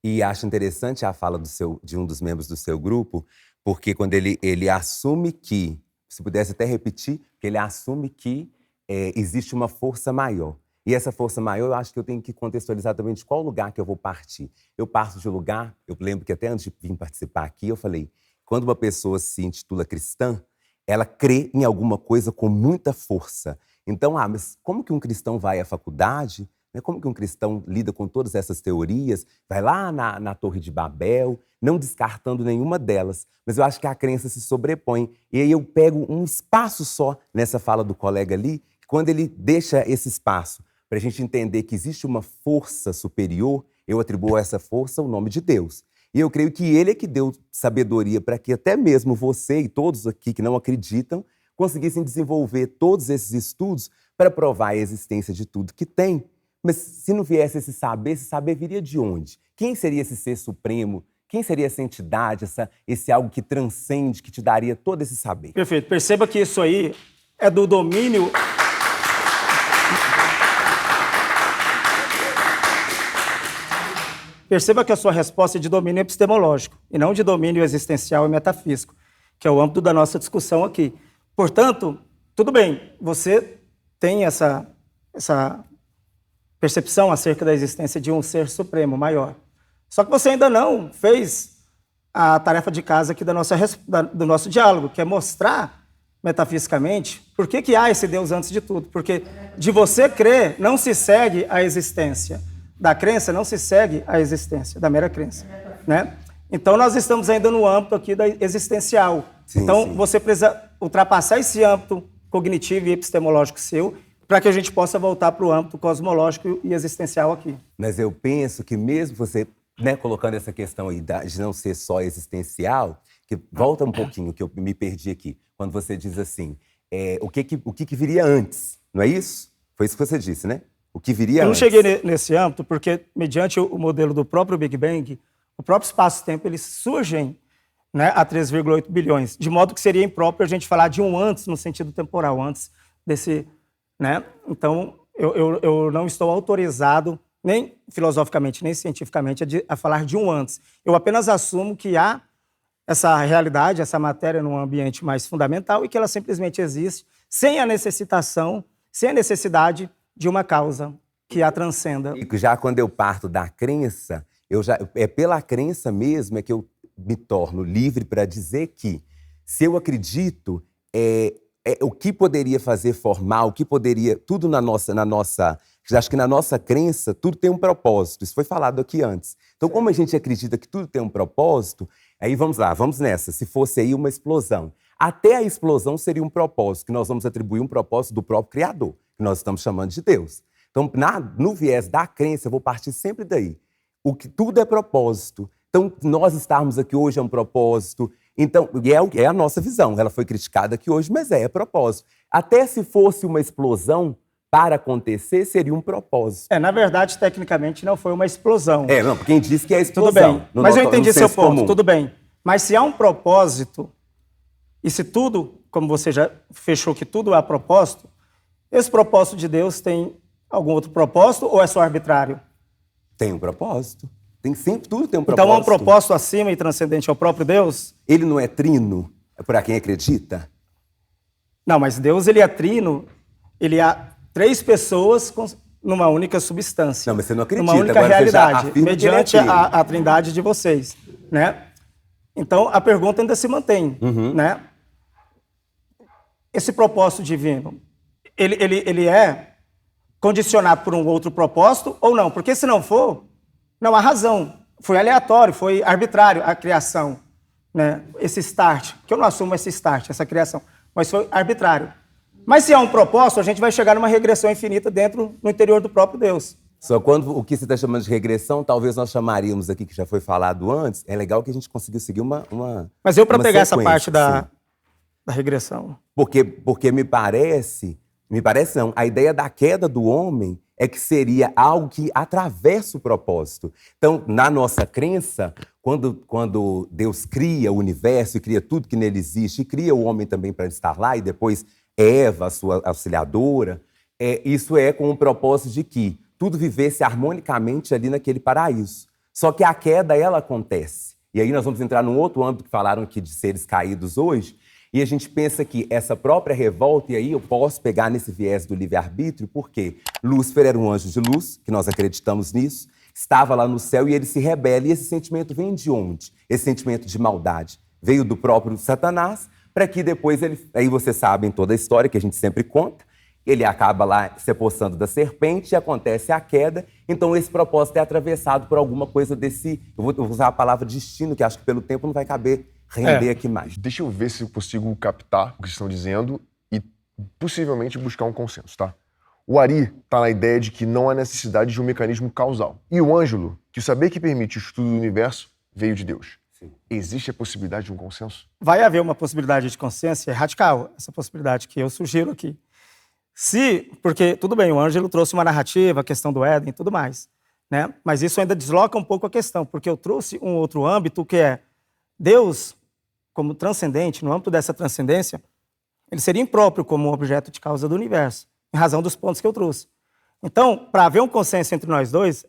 e acho interessante a fala de um dos membros do seu grupo, porque quando ele assume que, se pudesse até repetir, que ele assume que existe uma força maior. E essa força maior, eu acho que eu tenho que contextualizar também de qual lugar que eu vou partir. Eu parto de um lugar, eu lembro que até antes de vir participar aqui, eu falei, quando uma pessoa se intitula cristã, ela crê em alguma coisa com muita força. Então, mas como que um cristão vai à faculdade? Como que um cristão lida com todas essas teorias? Vai lá na Torre de Babel, não descartando nenhuma delas. Mas eu acho que a crença se sobrepõe. E aí eu pego um espaço só nessa fala do colega ali, que quando ele deixa esse espaço para a gente entender que existe uma força superior, eu atribuo a essa força o nome de Deus. E eu creio que ele é que deu sabedoria para que até mesmo você e todos aqui que não acreditam conseguissem desenvolver todos esses estudos para provar a existência de tudo que tem. Mas se não viesse esse saber viria de onde? Quem seria esse ser supremo? Quem seria essa entidade, esse algo que transcende, que te daria todo esse saber? Perfeito. Perceba que isso aí é do domínio... Perceba que a sua resposta é de domínio epistemológico e não de domínio existencial e metafísico, que é o âmbito da nossa discussão aqui. Portanto, tudo bem, você tem essa percepção acerca da existência de um ser supremo maior. Só que você ainda não fez a tarefa de casa aqui do nosso diálogo, que é mostrar metafisicamente por que há esse Deus antes de tudo. Porque de você crer não se segue a existência. Da crença não se segue a existência, da mera crença. Né? Então nós estamos ainda no âmbito aqui da existencial. Sim, então sim. Você precisa ultrapassar esse âmbito cognitivo e epistemológico seu para que a gente possa voltar para o âmbito cosmológico e existencial aqui. Mas eu penso que mesmo você colocando essa questão aí de não ser só existencial, que volta um pouquinho, que eu me perdi aqui, quando você diz assim, o que viria antes, não é isso? Foi isso que você disse, né? O que viria Eu não antes. cheguei nesse âmbito porque, mediante o modelo do próprio Big Bang, o próprio espaço-tempo, eles surgem, né, a 3,8 bilhões, de modo que seria impróprio a gente falar de um antes no sentido temporal, antes desse, né? Então, eu não estou autorizado, nem filosoficamente, nem cientificamente, a falar de um antes. Eu apenas assumo que há essa realidade, essa matéria num ambiente mais fundamental e que ela simplesmente existe sem a necessidade de uma causa que a transcenda. E já quando eu parto da crença, é pela crença mesmo que eu me torno livre para dizer que, se eu acredito, o que poderia fazer formar, o que poderia... Tudo na nossa... Acho que na nossa crença, tudo tem um propósito. Isso foi falado aqui antes. Então, como a gente acredita que tudo tem um propósito, aí vamos lá, vamos nessa. Se fosse aí uma explosão. Até a explosão seria um propósito, que nós vamos atribuir um propósito do próprio Criador, que nós estamos chamando de Deus. Então, no viés da crença, eu vou partir sempre daí. Tudo é propósito. Então, nós estarmos aqui hoje é um propósito. Então, é a nossa visão. Ela foi criticada aqui hoje, mas é propósito. Até se fosse uma explosão para acontecer, seria um propósito. Na verdade, tecnicamente, não foi uma explosão. Não, quem disse que é explosão. Tudo bem, mas eu entendi seu ponto, comum. Tudo bem. Mas se há um propósito, e se tudo, como você já fechou que tudo é propósito, esse propósito de Deus tem algum outro propósito ou é só arbitrário? Tem um propósito. Tudo tem um propósito. Então há um propósito acima e transcendente ao próprio Deus? Ele não é trino? É para quem acredita? Não, mas Deus, ele é trino, ele há 3 pessoas numa única substância. Não, mas você não acredita. Numa única agora realidade, mediante ele é a trindade de vocês, né? Então, a pergunta ainda se mantém, né? Esse propósito divino, ele é condicionado por um outro propósito ou não? Porque se não for, não há razão. Foi aleatório, foi arbitrário a criação, né? Esse start, que eu não assumo esse start, essa criação, mas foi arbitrário. Mas se há um propósito, a gente vai chegar numa regressão infinita no interior do próprio Deus. Só quando o que você está chamando de regressão, talvez nós chamaríamos aqui, que já foi falado antes, é legal que a gente conseguiu seguir uma Mas eu, para pegar essa parte da regressão... Porque me parece não, a ideia da queda do homem é que seria algo que atravessa o propósito. Então, na nossa crença, quando Deus cria o universo e cria tudo que nele existe, e cria o homem também para estar lá, e depois Eva, a sua auxiliadora, isso é com o propósito de que tudo vivesse harmonicamente ali naquele paraíso. Só que a queda, ela acontece. E aí nós vamos entrar num outro âmbito que falaram aqui de seres caídos hoje, e a gente pensa que essa própria revolta, e aí eu posso pegar nesse viés do livre-arbítrio, porque Lúcifer era um anjo de luz, que nós acreditamos nisso, estava lá no céu e ele se rebela. E esse sentimento vem de onde? Esse sentimento de maldade veio do próprio Satanás, para que depois aí vocês sabem toda a história que a gente sempre conta, ele acaba lá se apossando da serpente e acontece a queda. Então esse propósito é atravessado por alguma coisa desse... Eu vou usar a palavra destino, que acho que pelo tempo não vai caber render aqui mais. Deixa eu ver se eu consigo captar o que vocês estão dizendo e possivelmente buscar um consenso, tá? O Ari tá na ideia de que não há necessidade de um mecanismo causal. E o Ângelo, que o saber que permite o estudo do universo veio de Deus. Sim. Existe a possibilidade de um consenso? Vai haver uma possibilidade de consenso, é radical essa possibilidade que eu sugiro aqui. Porque, tudo bem, o Ângelo trouxe uma narrativa, a questão do Éden e tudo mais, né? Mas isso ainda desloca um pouco a questão, porque eu trouxe um outro âmbito que é Deus, como transcendente, no âmbito dessa transcendência, ele seria impróprio como objeto de causa do universo, em razão dos pontos que eu trouxe. Então, para haver um consenso entre nós dois,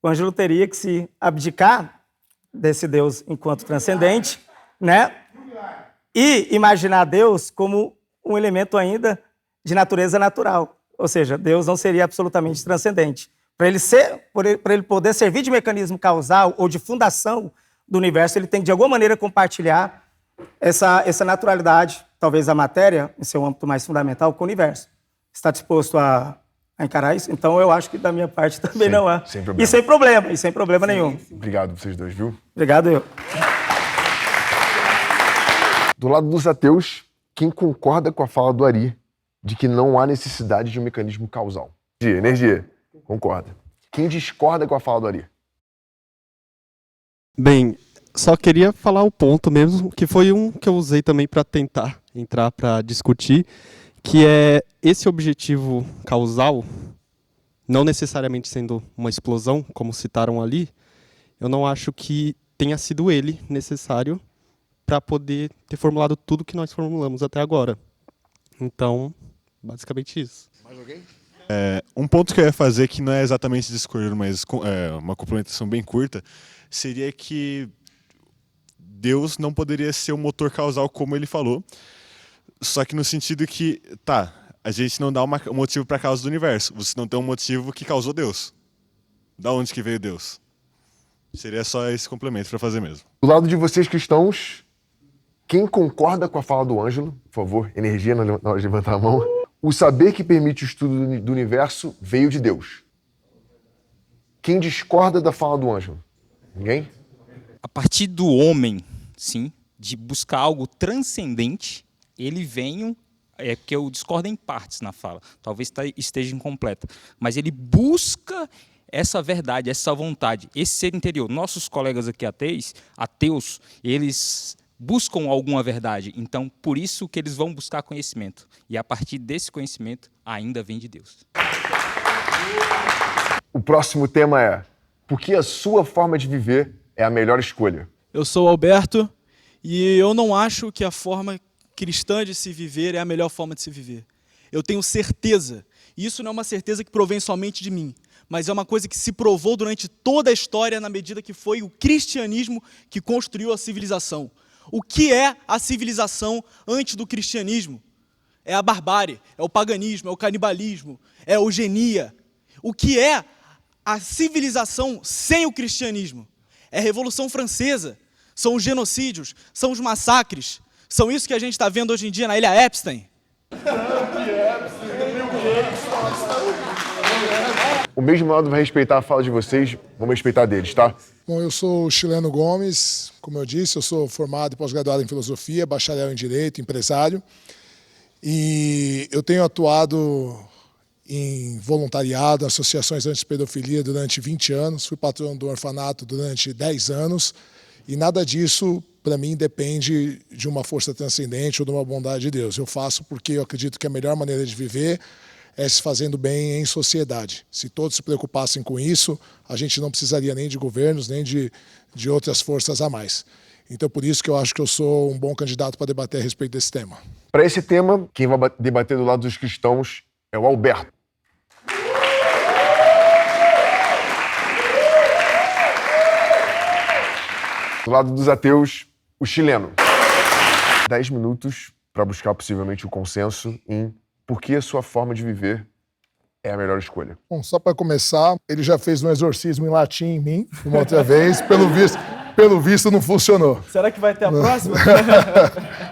o Ângelo teria que se abdicar desse Deus enquanto transcendente, né? E imaginar Deus como um elemento ainda de natureza natural. Ou seja, Deus não seria absolutamente transcendente. Para ele poder servir de mecanismo causal ou de fundação do universo, ele tem que, de alguma maneira, compartilhar essa naturalidade, talvez a matéria, em seu âmbito mais fundamental, com o universo. Está disposto a encarar isso? Então, eu acho que da minha parte também não há. Sem problema. E sem problema nenhum. Obrigado vocês dois, viu? Obrigado eu. Do lado dos ateus, quem concorda com a fala do Ari de que não há necessidade de um mecanismo causal? Energia. Concorda. Quem discorda com a fala do Ari? Bem, só queria falar o ponto mesmo, que foi um que eu usei também para tentar entrar para discutir, que é esse objetivo causal, não necessariamente sendo uma explosão, como citaram ali, eu não acho que tenha sido ele necessário para poder ter formulado tudo que nós formulamos até agora. Então, basicamente isso. Mais alguém? Um ponto que eu ia fazer, que não é exatamente discorrer, mas uma complementação bem curta, seria que Deus não poderia ser o motor causal como ele falou, só que no sentido que, a gente não dá um motivo para a causa do universo, você não tem um motivo que causou Deus. Da onde que veio Deus? Seria só esse complemento para fazer mesmo. Do lado de vocês cristãos, quem concorda com a fala do Ângelo, por favor, energia na hora de levantar a mão. O saber que permite o estudo do universo veio de Deus. Quem discorda da fala do Ângelo? Ninguém? A partir do homem, sim, de buscar algo transcendente, ele vem, porque eu discordo em partes na fala, talvez esteja incompleta, mas ele busca essa verdade, essa vontade, esse ser interior. Nossos colegas aqui ateus, eles buscam alguma verdade, então por isso que eles vão buscar conhecimento, e a partir desse conhecimento ainda vem de Deus. O próximo tema é: por que a sua forma de viver é a melhor escolha? Eu sou o Alberto e eu não acho que a forma cristã de se viver é a melhor forma de se viver. Eu tenho certeza, e isso não é uma certeza que provém somente de mim, mas é uma coisa que se provou durante toda a história na medida que foi o cristianismo que construiu a civilização. O que é a civilização antes do cristianismo? É a barbárie, é o paganismo, é o canibalismo, é a eugenia. O que é a civilização sem o cristianismo? É a Revolução Francesa, são os genocídios, são os massacres, são isso que a gente está vendo hoje em dia na Ilha Epstein. O mesmo lado vai respeitar a fala de vocês, vamos respeitar deles, tá? Bom, eu sou o Chileno Gomes, como eu disse, eu sou formado e pós-graduado em filosofia, bacharel em direito, empresário. E eu tenho atuado em voluntariado, associações anti-pedofilia durante 20 anos, fui patrono do orfanato durante 10 anos, e nada disso, para mim, depende de uma força transcendente ou de uma bondade de Deus. Eu faço porque eu acredito que a melhor maneira de viver é se fazendo bem em sociedade. Se todos se preocupassem com isso, a gente não precisaria nem de governos, nem de outras forças a mais. Então, por isso que eu acho que eu sou um bom candidato para debater a respeito desse tema. Para esse tema, quem vai debater do lado dos cristãos é o Alberto. Do lado dos ateus, o Chileno. 10 minutos para buscar possivelmente o consenso em por que a sua forma de viver é a melhor escolha. Bom, só para começar, ele já fez um exorcismo em latim em mim, uma outra vez, pelo visto não funcionou. Será que vai ter a próxima?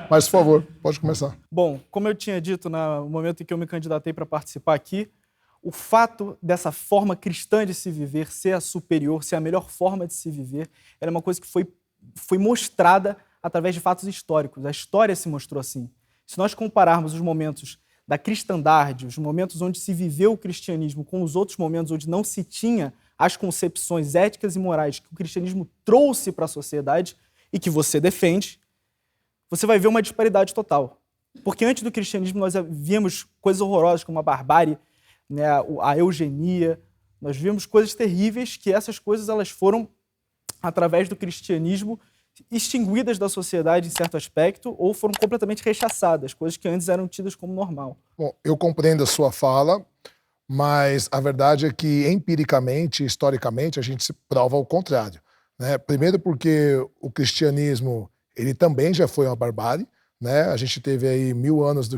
Mas, por favor, pode começar. Bom, como eu tinha dito no momento em que eu me candidatei para participar aqui, o fato dessa forma cristã de se viver ser a superior, ser a melhor forma de se viver, era uma coisa que foi mostrada através de fatos históricos. A história se mostrou assim. Se nós compararmos os momentos da cristandade, os momentos onde se viveu o cristianismo com os outros momentos onde não se tinha as concepções éticas e morais que o cristianismo trouxe para a sociedade e que você defende, você vai ver uma disparidade total. Porque antes do cristianismo nós víamos coisas horrorosas como a barbárie, né, a eugenia, nós vimos coisas terríveis que essas coisas elas foram, através do cristianismo, extinguidas da sociedade em certo aspecto ou foram completamente rechaçadas, coisas que antes eram tidas como normal. Bom, eu compreendo a sua fala, mas a verdade é que empiricamente, historicamente, a gente se prova o contrário, né? Primeiro porque o cristianismo ele também já foi uma barbárie, né? A gente teve aí 1000 anos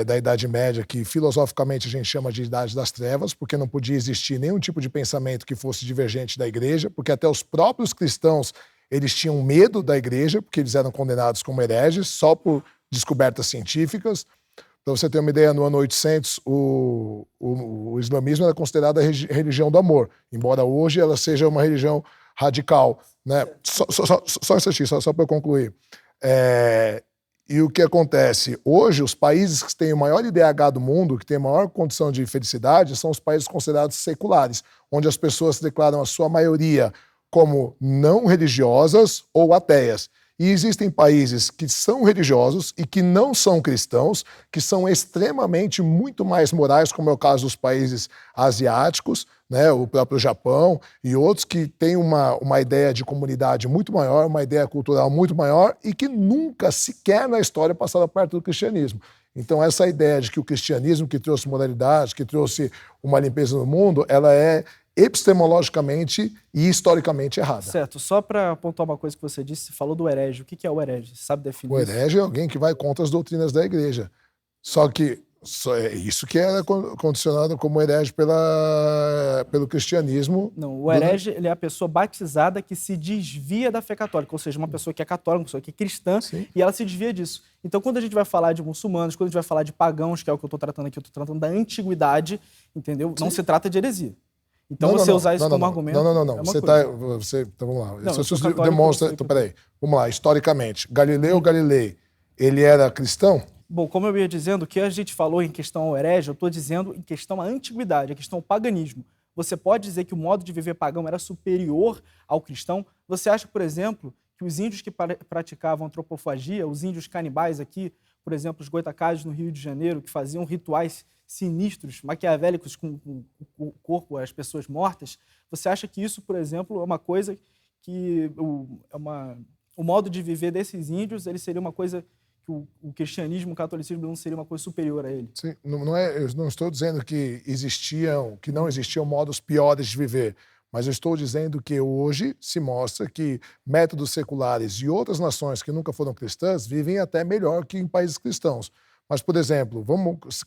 da Idade Média, que filosoficamente a gente chama de Idade das Trevas, porque não podia existir nenhum tipo de pensamento que fosse divergente da igreja, porque até os próprios cristãos eles tinham medo da igreja, porque eles eram condenados como hereges, só por descobertas científicas. Para você ter uma ideia, no ano 800, o islamismo era considerado a religião do amor, embora hoje ela seja uma religião radical, né? Só para eu concluir. E o que acontece? Hoje, os países que têm o maior IDH do mundo, que têm a maior condição de felicidade, são os países considerados seculares, onde as pessoas declaram a sua maioria como não religiosas ou ateias. E existem países que são religiosos e que não são cristãos, que são extremamente muito mais morais, como é o caso dos países asiáticos, né, o próprio Japão e outros que têm uma ideia de comunidade muito maior, uma ideia cultural muito maior e que nunca sequer na história passaram perto do cristianismo. Então essa ideia de que o cristianismo que trouxe moralidade, que trouxe uma limpeza no mundo, ela é epistemologicamente e historicamente errada. Certo. Só para pontuar uma coisa que você disse, você falou do herege. O que é o herege? Você sabe definir O isso? herege é alguém que vai contra as doutrinas da igreja. Só que é isso que era condicionado como herege pelo cristianismo. Não, o herege ele é a pessoa batizada que se desvia da fé católica, ou seja, uma pessoa que é católica, uma pessoa que é cristã, e ela se desvia disso. Então, quando a gente vai falar de muçulmanos, quando a gente vai falar de pagãos, que é o que eu estou tratando aqui, eu estou tratando da antiguidade, entendeu? Não se trata de heresia. Então, usar isso como argumento. Não. É uma Você coisa. então vamos lá. Não, Isso católico, demonstra. Então, peraí. Vamos lá, historicamente. Galileu Galilei, ele era cristão? Bom, como eu ia dizendo, o que a gente falou em questão ao herege, eu estou dizendo em questão à antiguidade, a questão ao paganismo. Você pode dizer que o modo de viver pagão era superior ao cristão? Você acha, por exemplo, que os índios que praticavam antropofagia, os índios canibais aqui, por exemplo, os goitacazes no Rio de Janeiro, que faziam rituais sinistros, maquiavélicos com o corpo, as pessoas mortas, você acha que isso, por exemplo, é uma coisa que o modo de viver desses índios, ele seria uma coisa que o cristianismo, o catolicismo não seria uma coisa superior a ele? Sim, eu não estou dizendo que não existiam modos piores de viver, mas eu estou dizendo que hoje se mostra que métodos seculares e outras nações que nunca foram cristãs vivem até melhor que em países cristãos. Mas, por exemplo,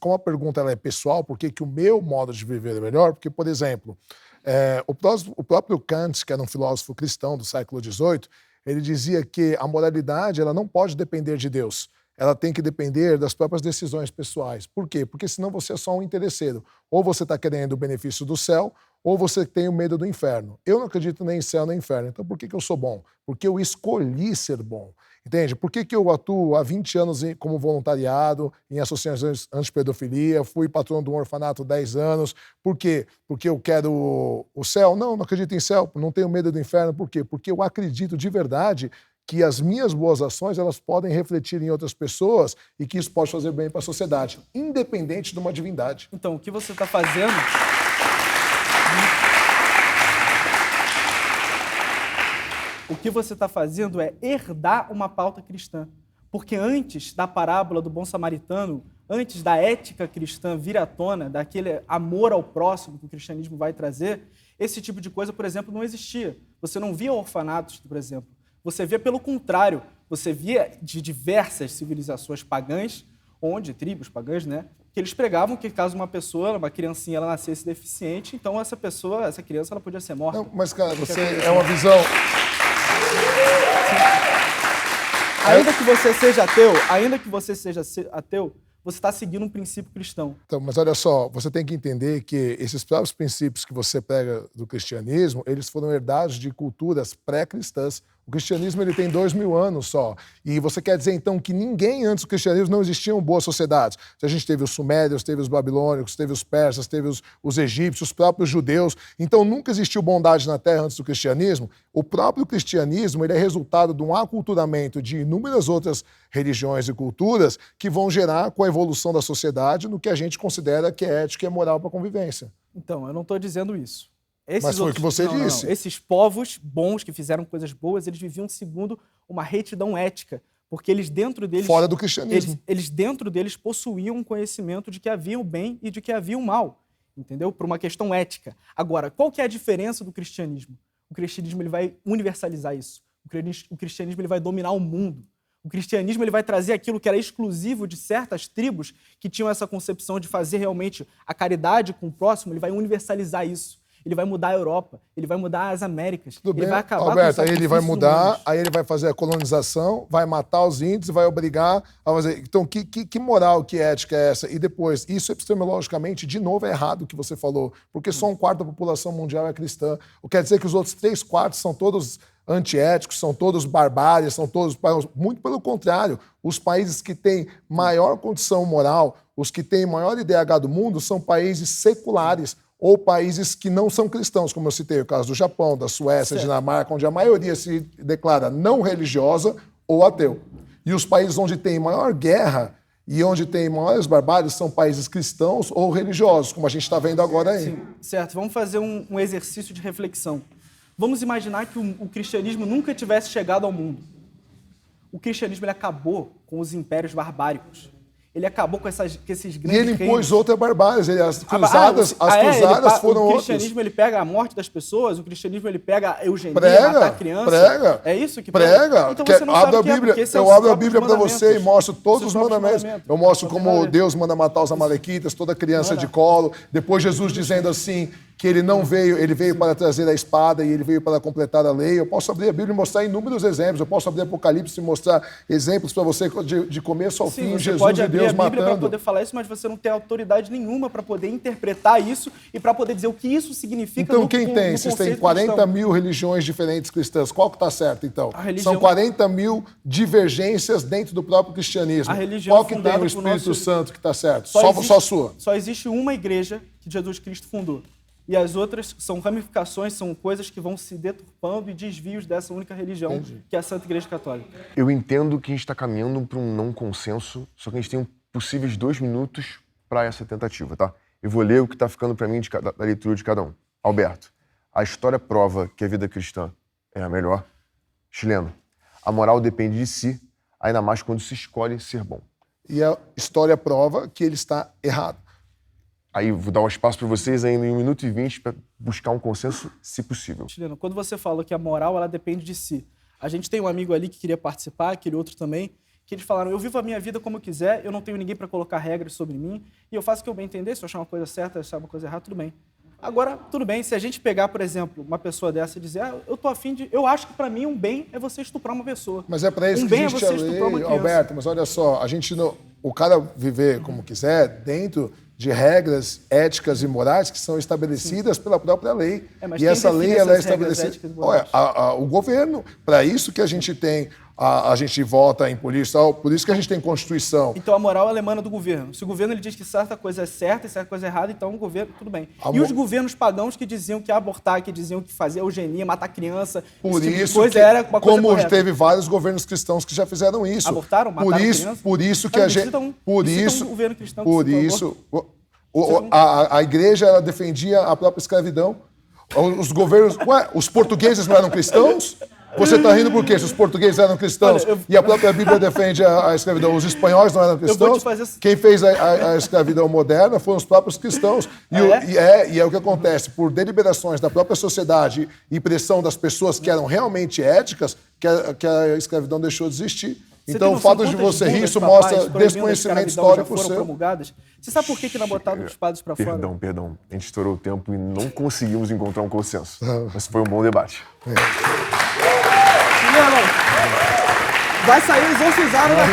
como a pergunta ela é pessoal, por que o meu modo de viver é melhor? Porque, por exemplo, o próprio Kant, que era um filósofo cristão do século XVIII, ele dizia que a moralidade ela não pode depender de Deus. Ela tem que depender das próprias decisões pessoais. Por quê? Porque senão você é só um interesseiro. Ou você está querendo o benefício do céu, ou você tem o medo do inferno. Eu não acredito nem em céu nem em inferno. Então por que eu sou bom? Porque eu escolhi ser bom. Entende? Por que eu atuo há 20 anos como voluntariado em associações anti-pedofilia, fui patrono de um orfanato há 10 anos? Por quê? Porque eu quero o céu? Não acredito em céu, não tenho medo do inferno. Por quê? Porque eu acredito de verdade que as minhas boas ações elas podem refletir em outras pessoas e que isso pode fazer bem para a sociedade, independente de uma divindade. Então, o que você está fazendo... O que você está fazendo é herdar uma pauta cristã. Porque antes da parábola do bom samaritano, antes da ética cristã vir à tona, daquele amor ao próximo que o cristianismo vai trazer, esse tipo de coisa, por exemplo, não existia. Você não via orfanatos, por exemplo. Você via pelo contrário. Você via de diversas civilizações pagãs, tribos pagãs, né? Que eles pregavam que caso uma pessoa, uma criancinha, ela nascesse deficiente, então essa criança, ela podia ser morta. Não, mas, cara, você é uma visão... Ainda que você seja ateu, você está seguindo um princípio cristão. Então, mas olha só, você tem que entender que esses próprios princípios que você prega do cristianismo, eles foram herdados de culturas pré-cristãs. O cristianismo ele tem 2000 anos só. E você quer dizer, então, que ninguém antes do cristianismo não existiam boas sociedades. A gente teve os sumérios, teve os babilônicos, teve os persas, teve os egípcios, os próprios judeus. Então, nunca existiu bondade na terra antes do cristianismo. O próprio cristianismo ele é resultado de um aculturamento de inúmeras outras religiões e culturas que vão gerar, com a evolução da sociedade, no que a gente considera que é ética e moral para a convivência. Então, eu não estou dizendo isso. Mas foi o que você disse. Não. Esses povos bons que fizeram coisas boas, eles viviam segundo uma retidão ética, porque eles dentro deles... Fora do cristianismo. Eles dentro deles possuíam um conhecimento de que havia o bem e de que havia o mal, entendeu? Por uma questão ética. Agora, qual que é a diferença do cristianismo? O cristianismo ele vai universalizar isso. O cristianismo ele vai dominar o mundo. O cristianismo ele vai trazer aquilo que era exclusivo de certas tribos que tinham essa concepção de fazer realmente a caridade com o próximo, ele vai universalizar isso. Ele vai mudar a Europa, ele vai mudar as Américas, ele vai acabar Alberto, com o aí ele vai mudar, humanos. aí ele vai fazer a colonização, vai matar os índios, vai obrigar a fazer... Então, que moral, que ética é essa? E depois, isso epistemologicamente, de novo, é errado o que você falou, porque só 1/4 da população mundial é cristã. Quer dizer que os outros 3/4 são todos antiéticos, são todos barbáries, são todos... Muito pelo contrário, os países que têm maior condição moral, os que têm maior IDH do mundo, são países seculares, ou países que não são cristãos, como eu citei, o caso do Japão, da Suécia, Dinamarca, onde a maioria se declara não religiosa, ou ateu. E os países onde tem maior guerra e onde tem maiores barbáries são países cristãos ou religiosos, como a gente está vendo agora aí. Sim, certo. Vamos fazer um exercício de reflexão. Vamos imaginar que o cristianismo nunca tivesse chegado ao mundo. O cristianismo ele acabou com os impérios barbáricos. Ele acabou com esses grandes E ele impôs reinos. outra barbárie. As cruzadas, foram o outras. cristianismo ele pega a morte das pessoas, o cristianismo ele pega a eugenia, Prega, matar criança. prega. É isso que prega. Então você não sabe Abre a o que é, Bíblia, porque esses são eu os abro a próprios Bíblia para você e mandamentos. mostro todos Seus os próprios mandamentos. mandamentos. Eu mostro como Mandamentos. Deus manda matar os amalequitas, toda criança de colo. Depois Jesus dizendo assim que ele não veio, ele veio para trazer a espada e ele veio para completar a lei. Eu posso abrir a Bíblia e mostrar inúmeros exemplos. Eu posso abrir Apocalipse e mostrar exemplos para você de começo ao fim, Você Jesus pode e abrir Deus a Bíblia para matando. poder falar isso, mas você não tem autoridade nenhuma para poder interpretar isso e para poder dizer o que isso significa Então no quem tem? no Vocês têm conceito 40 cristão. mil religiões diferentes cristãs. Qual que está certo, então? A religião- São 40 mil divergências dentro do próprio cristianismo. A religião Qual que tem fundada o por Espírito nosso- Santo que está certo? Só Só existe- a sua. Só existe uma igreja que Jesus Cristo fundou. E as outras são ramificações, são coisas que vão se deturpando e desvios dessa única religião, Entendi. que é a Santa Igreja Católica. Eu entendo que a gente está caminhando para um não consenso, só que a gente tem possíveis 2 minutos para essa tentativa, tá? Eu vou ler o que está ficando para mim da leitura de cada um. Alberto, a história prova que a vida cristã é a melhor. Chileno, a moral depende de si, ainda mais quando se escolhe ser bom. E a história prova que ele está errado. Aí vou dar um espaço para vocês ainda em 1 minuto e 20 para buscar um consenso, se possível. Chileno, quando você falou que a moral ela depende de si, a gente tem um amigo ali que queria participar, aquele outro também, que eles falaram, eu vivo a minha vida como eu quiser, eu não tenho ninguém para colocar regras sobre mim, e eu faço o que eu bem entender, se eu achar uma coisa certa, se eu achar uma coisa errada, tudo bem. Agora, tudo bem, se a gente pegar, por exemplo, uma pessoa dessa e dizer, eu tô afim de... Eu acho que para mim um bem é você estuprar uma pessoa. Mas é para isso um que bem existe é a você estuprar uma lei, criança. Alberto. Mas olha só, a gente não, o cara viver como quiser dentro de regras éticas e morais que são estabelecidas pela própria lei. Mas E quem essa define lei ela é essas regras estabelecida. éticas e morais? Olha, o governo, para isso que a gente tem, a gente vota em polícia, por isso que a gente tem Constituição. Então a moral ela emana do governo. Se o governo ele diz que certa coisa é certa e certa coisa é errada, então o governo, tudo bem. E os governos pagãos que diziam que abortar, que diziam que fazer eugenia, matar criança, Por esse tipo de isso, coisa que, era uma coisa como correta. teve vários governos cristãos que já fizeram isso. Abortaram, mataram criança? Por isso que Sabe, a gente, cita um- por cita um isso, governo cristão que por citou isso, a igreja ela defendia a própria escravidão. Os governos, os portugueses não eram cristãos? Você está rindo por quê? Se os portugueses eram cristãos e a própria Bíblia defende a escravidão, os espanhóis não eram cristãos? Quem fez a escravidão moderna foram os próprios cristãos. E é o que acontece. Por deliberações da própria sociedade e pressão das pessoas que eram realmente éticas, que a escravidão deixou de existir. Então, o fato de você rir, isso mostra desconhecimento histórico seu. Promulgadas. Você sabe por que não botaram os padres para fora? Perdão. A gente estourou o tempo e não conseguimos encontrar um consenso. Mas foi um bom debate. Vai sair exorcizado daqui.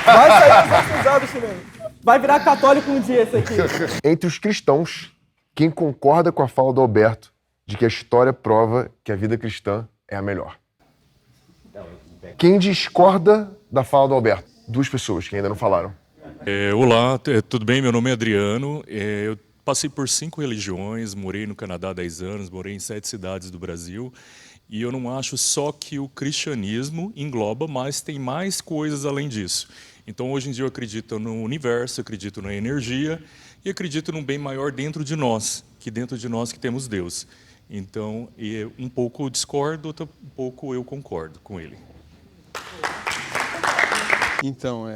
Vai sair exorcizado, chileno. Vai virar católico um dia esse aqui. Entre os cristãos, quem concorda com a fala do Alberto de que a história prova que a vida cristã é a melhor? Quem discorda da fala do Alberto? 2 pessoas que ainda não falaram. Olá, tudo bem? Meu nome é Adriano. Eu passei por 5 religiões, morei no Canadá há 10 anos, morei em 7 cidades do Brasil. E eu não acho só que o cristianismo engloba, mas tem mais coisas além disso. Então, hoje em dia, eu acredito no universo, acredito na energia e acredito num bem maior dentro de nós que temos Deus. Então, um pouco eu discordo, um pouco eu concordo com ele. Então,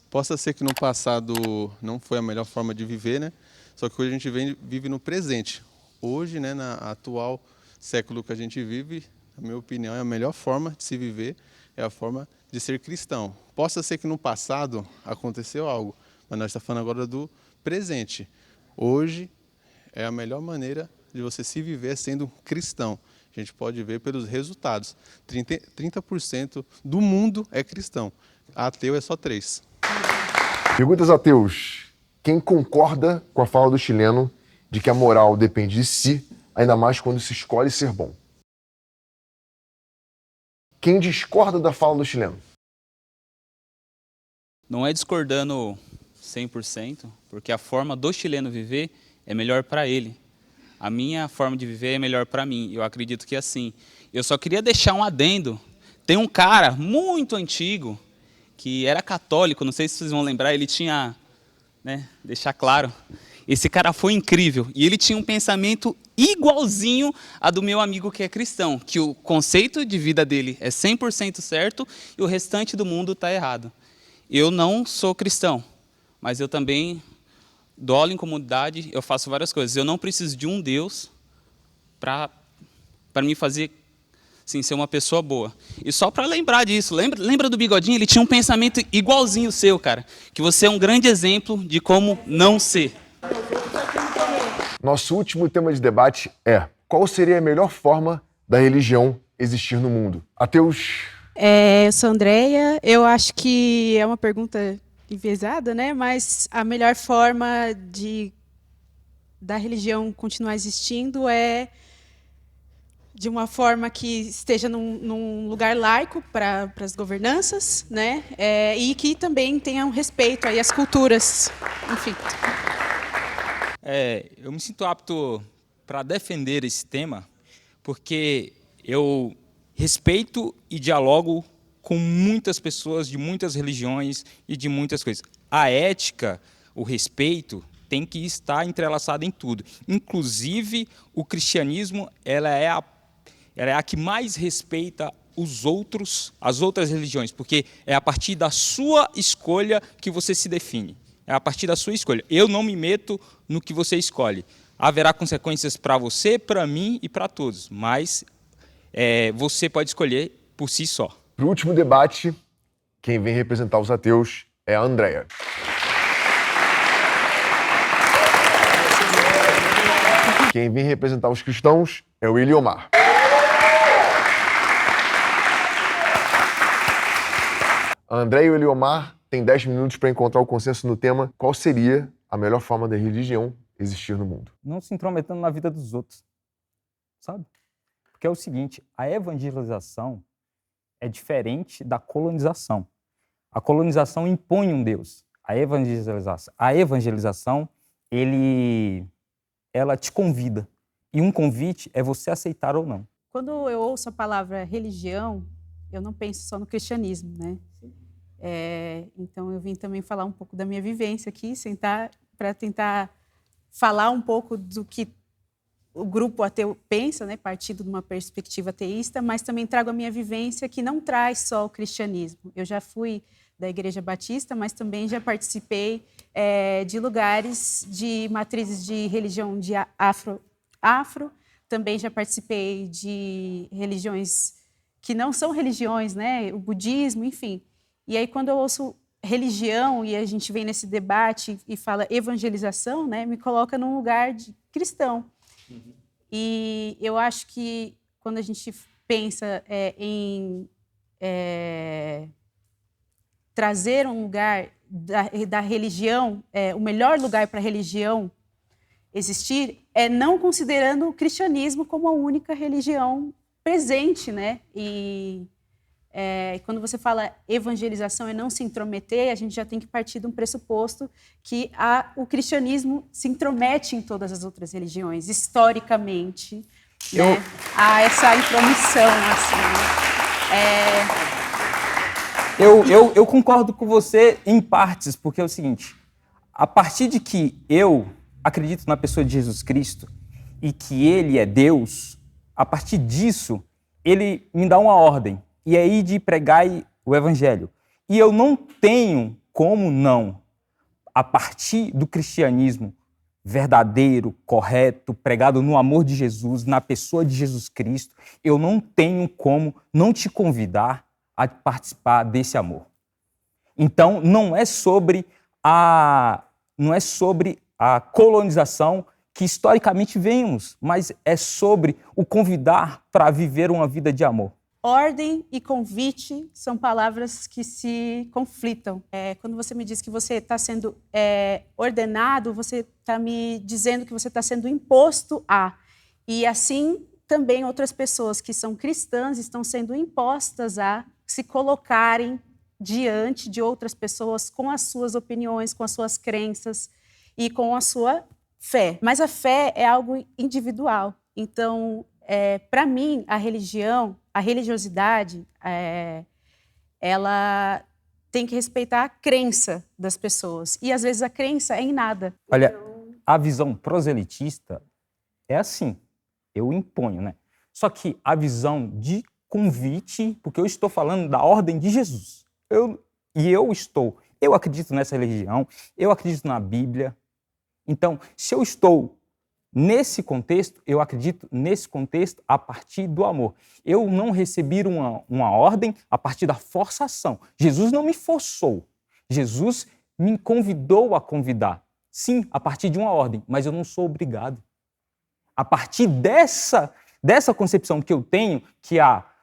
possa ser que no passado não foi a melhor forma de viver, né? Só que hoje a gente vive no presente. Hoje, né, na atual século que a gente vive, na minha opinião, é a melhor forma de se viver, é a forma de ser cristão. Possa ser que no passado aconteceu algo, mas nós estamos falando agora do presente. Hoje é a melhor maneira de você se viver sendo cristão. A gente pode ver pelos resultados. 30% do mundo é cristão. Ateu é só 3%. Perguntas ateus. Quem concorda com a fala do chileno de que a moral depende de si, ainda mais quando se escolhe ser bom? Quem discorda da fala do chileno? Não é discordando 100%, porque a forma do chileno viver é melhor para ele. A minha forma de viver é melhor para mim. Eu acredito que é assim. Eu só queria deixar um adendo. Tem um cara muito antigo que era católico, não sei se vocês vão lembrar, ele tinha, né, deixar claro, esse cara foi incrível e ele tinha um pensamento igualzinho a do meu amigo que é cristão, que o conceito de vida dele é 100% certo e o restante do mundo está errado. Eu não sou cristão, mas eu também dou aula em comunidade, eu faço várias coisas. Eu não preciso de um Deus para me fazer assim, ser uma pessoa boa. E só para lembrar disso, lembra do Bigodinho? Ele tinha um pensamento igualzinho o seu, cara. Que você é um grande exemplo de como não ser. Nosso último tema de debate é: qual seria a melhor forma da religião existir no mundo? Ateus? Eu sou Andreia. Eu acho que é uma pergunta enviesada, né? Mas a melhor forma da religião continuar existindo é de uma forma que esteja num lugar laico para as governanças, né? E que também tenha um respeito aí às culturas, enfim. Eu me sinto apto para defender esse tema, porque eu respeito e dialogo com muitas pessoas de muitas religiões e de muitas coisas. A ética, o respeito, tem que estar entrelaçado em tudo. Inclusive, o cristianismo ela é a que mais respeita as outras religiões, porque é a partir da sua escolha que você se define. É a partir da sua escolha. Eu não me meto no que você escolhe. Haverá consequências para você, para mim e para todos, mas você pode escolher por si só. Para o último debate, quem vem representar os ateus é a Andreia. Quem vem representar os cristãos é o Eliomar. A Andreia e o Eliomar têm 10 minutos para encontrar o consenso no tema: qual seria a melhor forma da religião existir no mundo? Não se intrometendo na vida dos outros, sabe? Porque é o seguinte, a evangelização é diferente da colonização. A colonização impõe um Deus. A evangelização ela te convida. E um convite é você aceitar ou não. Quando eu ouço a palavra religião, eu não penso só no cristianismo, né? Então eu vim também falar um pouco da minha vivência aqui, sentar para tentar falar um pouco do que o grupo ateu pensa, né, partindo de uma perspectiva ateísta, mas também trago a minha vivência que não traz só o cristianismo. Eu já fui da Igreja Batista, mas também já participei de lugares de matrizes de religião de afro, também já participei de religiões que não são religiões, né, o budismo, enfim. E aí quando eu ouço religião e a gente vem nesse debate e fala evangelização, né, me coloca num lugar de cristão. E eu acho que quando a gente pensa em trazer um lugar da religião, o melhor lugar para a religião existir é não considerando o cristianismo como a única religião presente, né? E quando você fala evangelização é não se intrometer, a gente já tem que partir de um pressuposto que o cristianismo se intromete em todas as outras religiões, historicamente. Né? Há essa intromissão, assim. Eu concordo com você em partes, porque é o seguinte, a partir de que eu acredito na pessoa de Jesus Cristo e que Ele é Deus, a partir disso, Ele me dá uma ordem. E é ir de pregar o evangelho. E eu não tenho como não, a partir do cristianismo verdadeiro, correto, pregado no amor de Jesus, na pessoa de Jesus Cristo, eu não tenho como não te convidar a participar desse amor. Então, não é sobre a colonização que historicamente vemos, mas é sobre o convidar para viver uma vida de amor. Ordem e convite são palavras que se conflitam. Quando você me diz que você está sendo ordenado, você está me dizendo que você está sendo imposto a. E assim também outras pessoas que são cristãs estão sendo impostas a se colocarem diante de outras pessoas com as suas opiniões, com as suas crenças e com a sua fé. Mas a fé é algo individual. Então, Para mim, a religiosidade, ela tem que respeitar a crença das pessoas. E, às vezes, a crença é em nada. Olha, a visão proselitista é assim, eu imponho, né? Só que a visão de convite, porque eu estou falando da ordem de Jesus. Eu acredito nessa religião, eu acredito na Bíblia. Então, se eu estou nesse contexto, eu acredito nesse contexto a partir do amor. Eu não recebi uma ordem a partir da forçação. Jesus não me forçou. Jesus me convidou a convidar. Sim, a partir de uma ordem, mas eu não sou obrigado. A partir dessa concepção que eu tenho, que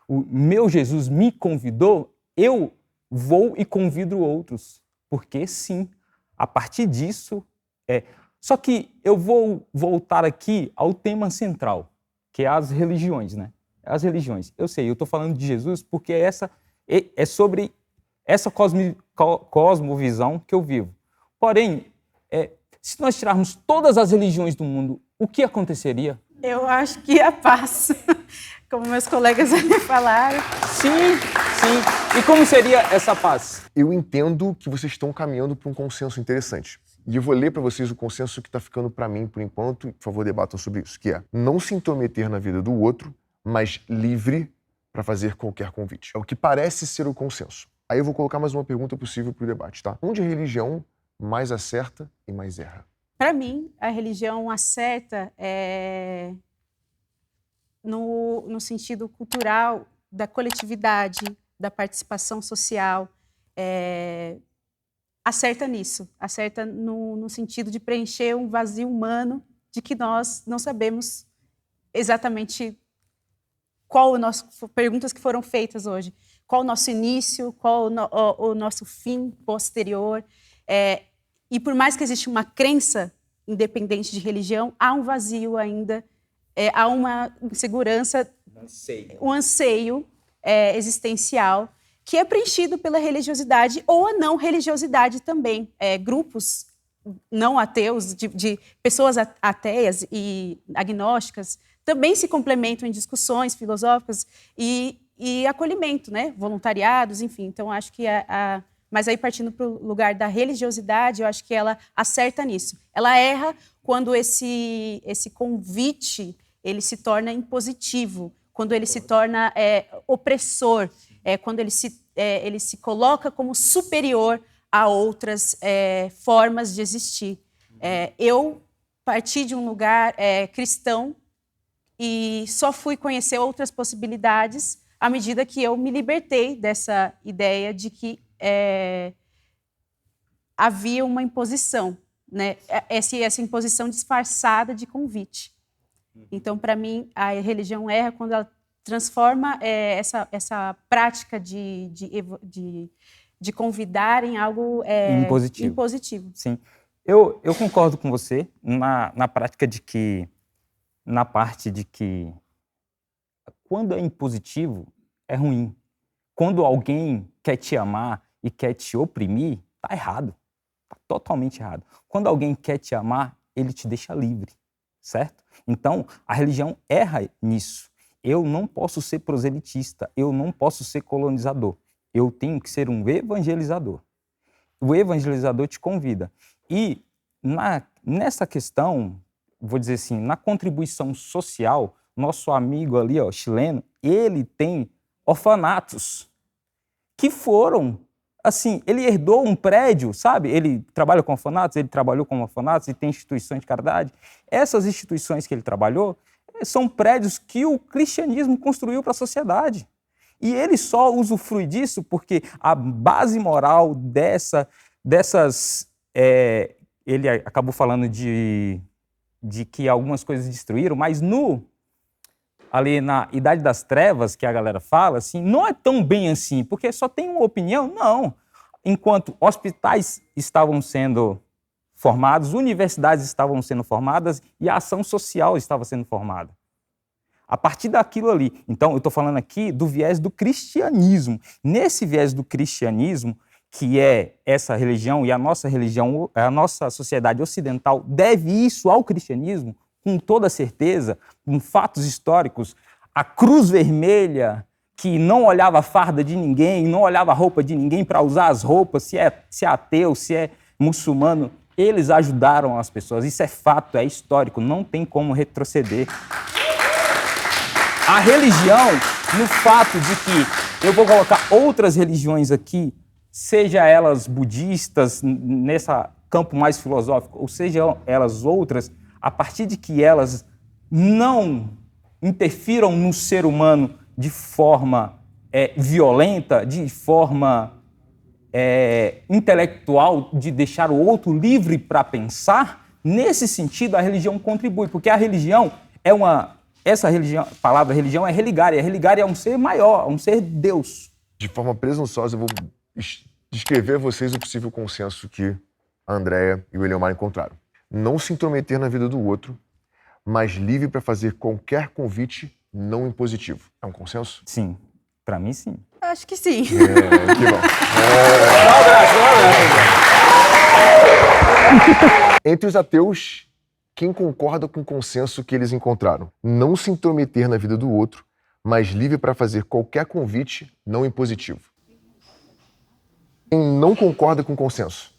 o meu Jesus me convidou, eu vou e convido outros. Porque sim, a partir disso Só que eu vou voltar aqui ao tema central, que é as religiões, né? As religiões. Eu sei, eu estou falando de Jesus porque é sobre essa cosmovisão que eu vivo. Porém, se nós tirarmos todas as religiões do mundo, o que aconteceria? Eu acho que a paz, como meus colegas me falaram. Sim. E como seria essa paz? Eu entendo que vocês estão caminhando para um consenso interessante. E eu vou ler para vocês o consenso que está ficando para mim por enquanto, e por favor debatam sobre isso, que é não se intrometer na vida do outro, mas livre para fazer qualquer convite. É o que parece ser o consenso. Aí eu vou colocar mais uma pergunta possível para o debate, tá? Onde a religião mais acerta e mais erra? Para mim, a religião acerta no sentido cultural, da coletividade, da participação social, acerta nisso, acerta no sentido de preencher um vazio humano de que nós não sabemos exatamente qual o nosso... Perguntas que foram feitas hoje. Qual o nosso início, qual o nosso fim posterior. E por mais que exista uma crença independente de religião, há um vazio ainda, há uma insegurança, um anseio existencial que é preenchido pela religiosidade ou a não religiosidade também. Grupos não ateus, de pessoas ateias e agnósticas, também se complementam em discussões filosóficas e acolhimento, né? Voluntariados, enfim. Então, acho que mas aí, partindo para o lugar da religiosidade, eu acho que ela acerta nisso. Ela erra quando esse convite ele se torna impositivo, quando ele se torna opressor, quando ele se coloca como superior a outras formas de existir. Eu parti de um lugar cristão e só fui conhecer outras possibilidades à medida que eu me libertei dessa ideia de que havia uma imposição, né? Essa imposição disfarçada de convite. Então, para mim, a religião erra quando ela transforma essa prática de convidar em algo impositivo. Sim. Eu concordo com você na prática na parte de que quando é impositivo, é ruim. Quando alguém quer te amar e quer te oprimir, tá errado. Tá totalmente errado. Quando alguém quer te amar, ele te deixa livre, certo? Então, a religião erra nisso. Eu não posso ser proselitista, eu não posso ser colonizador. Eu tenho que ser um evangelizador. O evangelizador te convida. E nessa questão, vou dizer assim, na contribuição social, nosso amigo ali, chileno, ele tem orfanatos que foram, assim, ele herdou um prédio, sabe? Ele trabalha com orfanatos, ele trabalhou com orfanatos e tem instituições de caridade. Essas instituições que ele trabalhou são prédios que o cristianismo construiu para a sociedade. E ele só usufrui disso porque a base moral dessas... ele acabou falando de que algumas coisas destruíram, mas ali na Idade das Trevas, que a galera fala, assim, não é tão bem assim, porque só tem uma opinião, não. Enquanto hospitais estavam sendo formados, universidades estavam sendo formadas e a ação social estava sendo formada. A partir daquilo ali. Então, eu estou falando aqui do viés do cristianismo. Nesse viés do cristianismo, que é essa religião, e a nossa religião, a nossa sociedade ocidental deve isso ao cristianismo, com toda certeza, com fatos históricos, a Cruz Vermelha, que não olhava a farda de ninguém, não olhava a roupa de ninguém para usar as roupas, se é ateu, se é muçulmano, eles ajudaram as pessoas. Isso é fato, é histórico, não tem como retroceder. A religião, no fato de que eu vou colocar outras religiões aqui, seja elas budistas, nesse campo mais filosófico, ou seja elas outras, a partir de que elas não interfiram no ser humano de forma violenta, de forma intelectual, de deixar o outro livre para pensar, nesse sentido a religião contribui, porque a religião é essa religião, a palavra religião é religar, e a religar é um ser maior, um ser Deus. De forma presunçosa, eu vou descrever a vocês o possível consenso que a Andréia e o Eliomar encontraram. Não se intrometer na vida do outro, mas livre para fazer qualquer convite não impositivo. É um consenso? Sim. Para mim, sim. Acho que sim. Que bom. Entre os ateus, quem concorda com o consenso que eles encontraram? Não se intrometer na vida do outro, mas livre para fazer qualquer convite não impositivo. Quem não concorda com o consenso?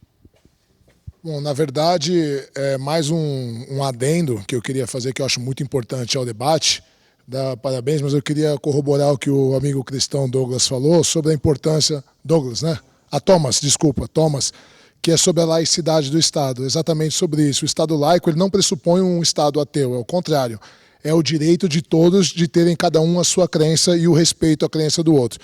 Bom, na verdade, é mais um adendo que eu queria fazer, que eu acho muito importante ao debate. Parabéns, mas eu queria corroborar o que o amigo cristão Douglas falou sobre a importância... Douglas, né? Thomas, que é sobre a laicidade do Estado. Exatamente sobre isso. O Estado laico, ele não pressupõe um Estado ateu, é o contrário. É o direito de todos de terem cada um a sua crença e o respeito à crença do outro.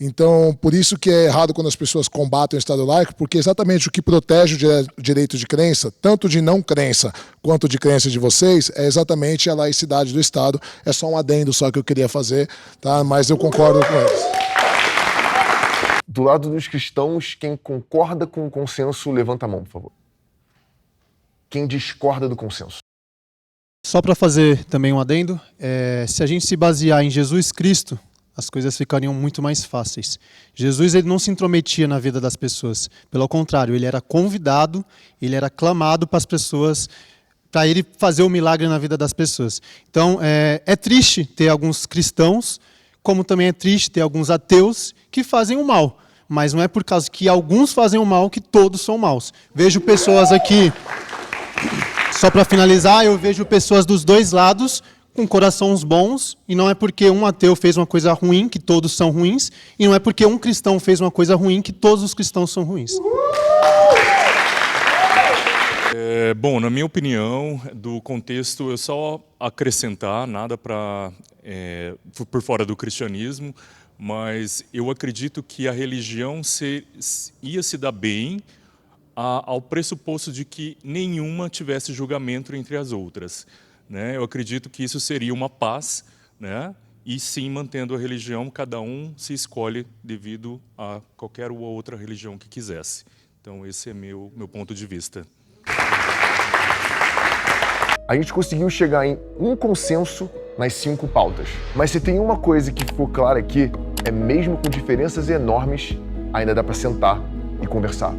Então, por isso que é errado quando as pessoas combatem o Estado laico, porque exatamente o que protege o direito de crença, tanto de não crença quanto de crença de vocês, é exatamente a laicidade do Estado. É só um adendo só que eu queria fazer, tá? Mas eu concordo com eles. Do lado dos cristãos, quem concorda com o consenso, levanta a mão, por favor. Quem discorda do consenso? Só para fazer também um adendo, se a gente se basear em Jesus Cristo, as coisas ficariam muito mais fáceis. Jesus, ele não se intrometia na vida das pessoas. Pelo contrário, ele era convidado, ele era clamado para as pessoas, para ele fazer o milagre na vida das pessoas. Então, é triste ter alguns cristãos, como também é triste ter alguns ateus que fazem o mal. Mas não é por causa que alguns fazem o mal que todos são maus. Vejo pessoas aqui, só para finalizar, eu vejo pessoas dos dois lados, com corações bons, e não é porque um ateu fez uma coisa ruim que todos são ruins, e não é porque um cristão fez uma coisa ruim que todos os cristãos são ruins. Bom, na minha opinião, do contexto, eu só acrescentar nada por fora do cristianismo, mas eu acredito que a religião ia se dar bem ao pressuposto de que nenhuma tivesse julgamento entre as outras. Né? Eu acredito que isso seria uma paz, né? E sim, mantendo a religião, cada um se escolhe devido a qualquer outra religião que quisesse. Então esse é meu ponto de vista. A gente conseguiu chegar em um consenso nas 5 pautas. Mas se tem uma coisa que ficou clara aqui, é mesmo com diferenças enormes, ainda dá para sentar e conversar.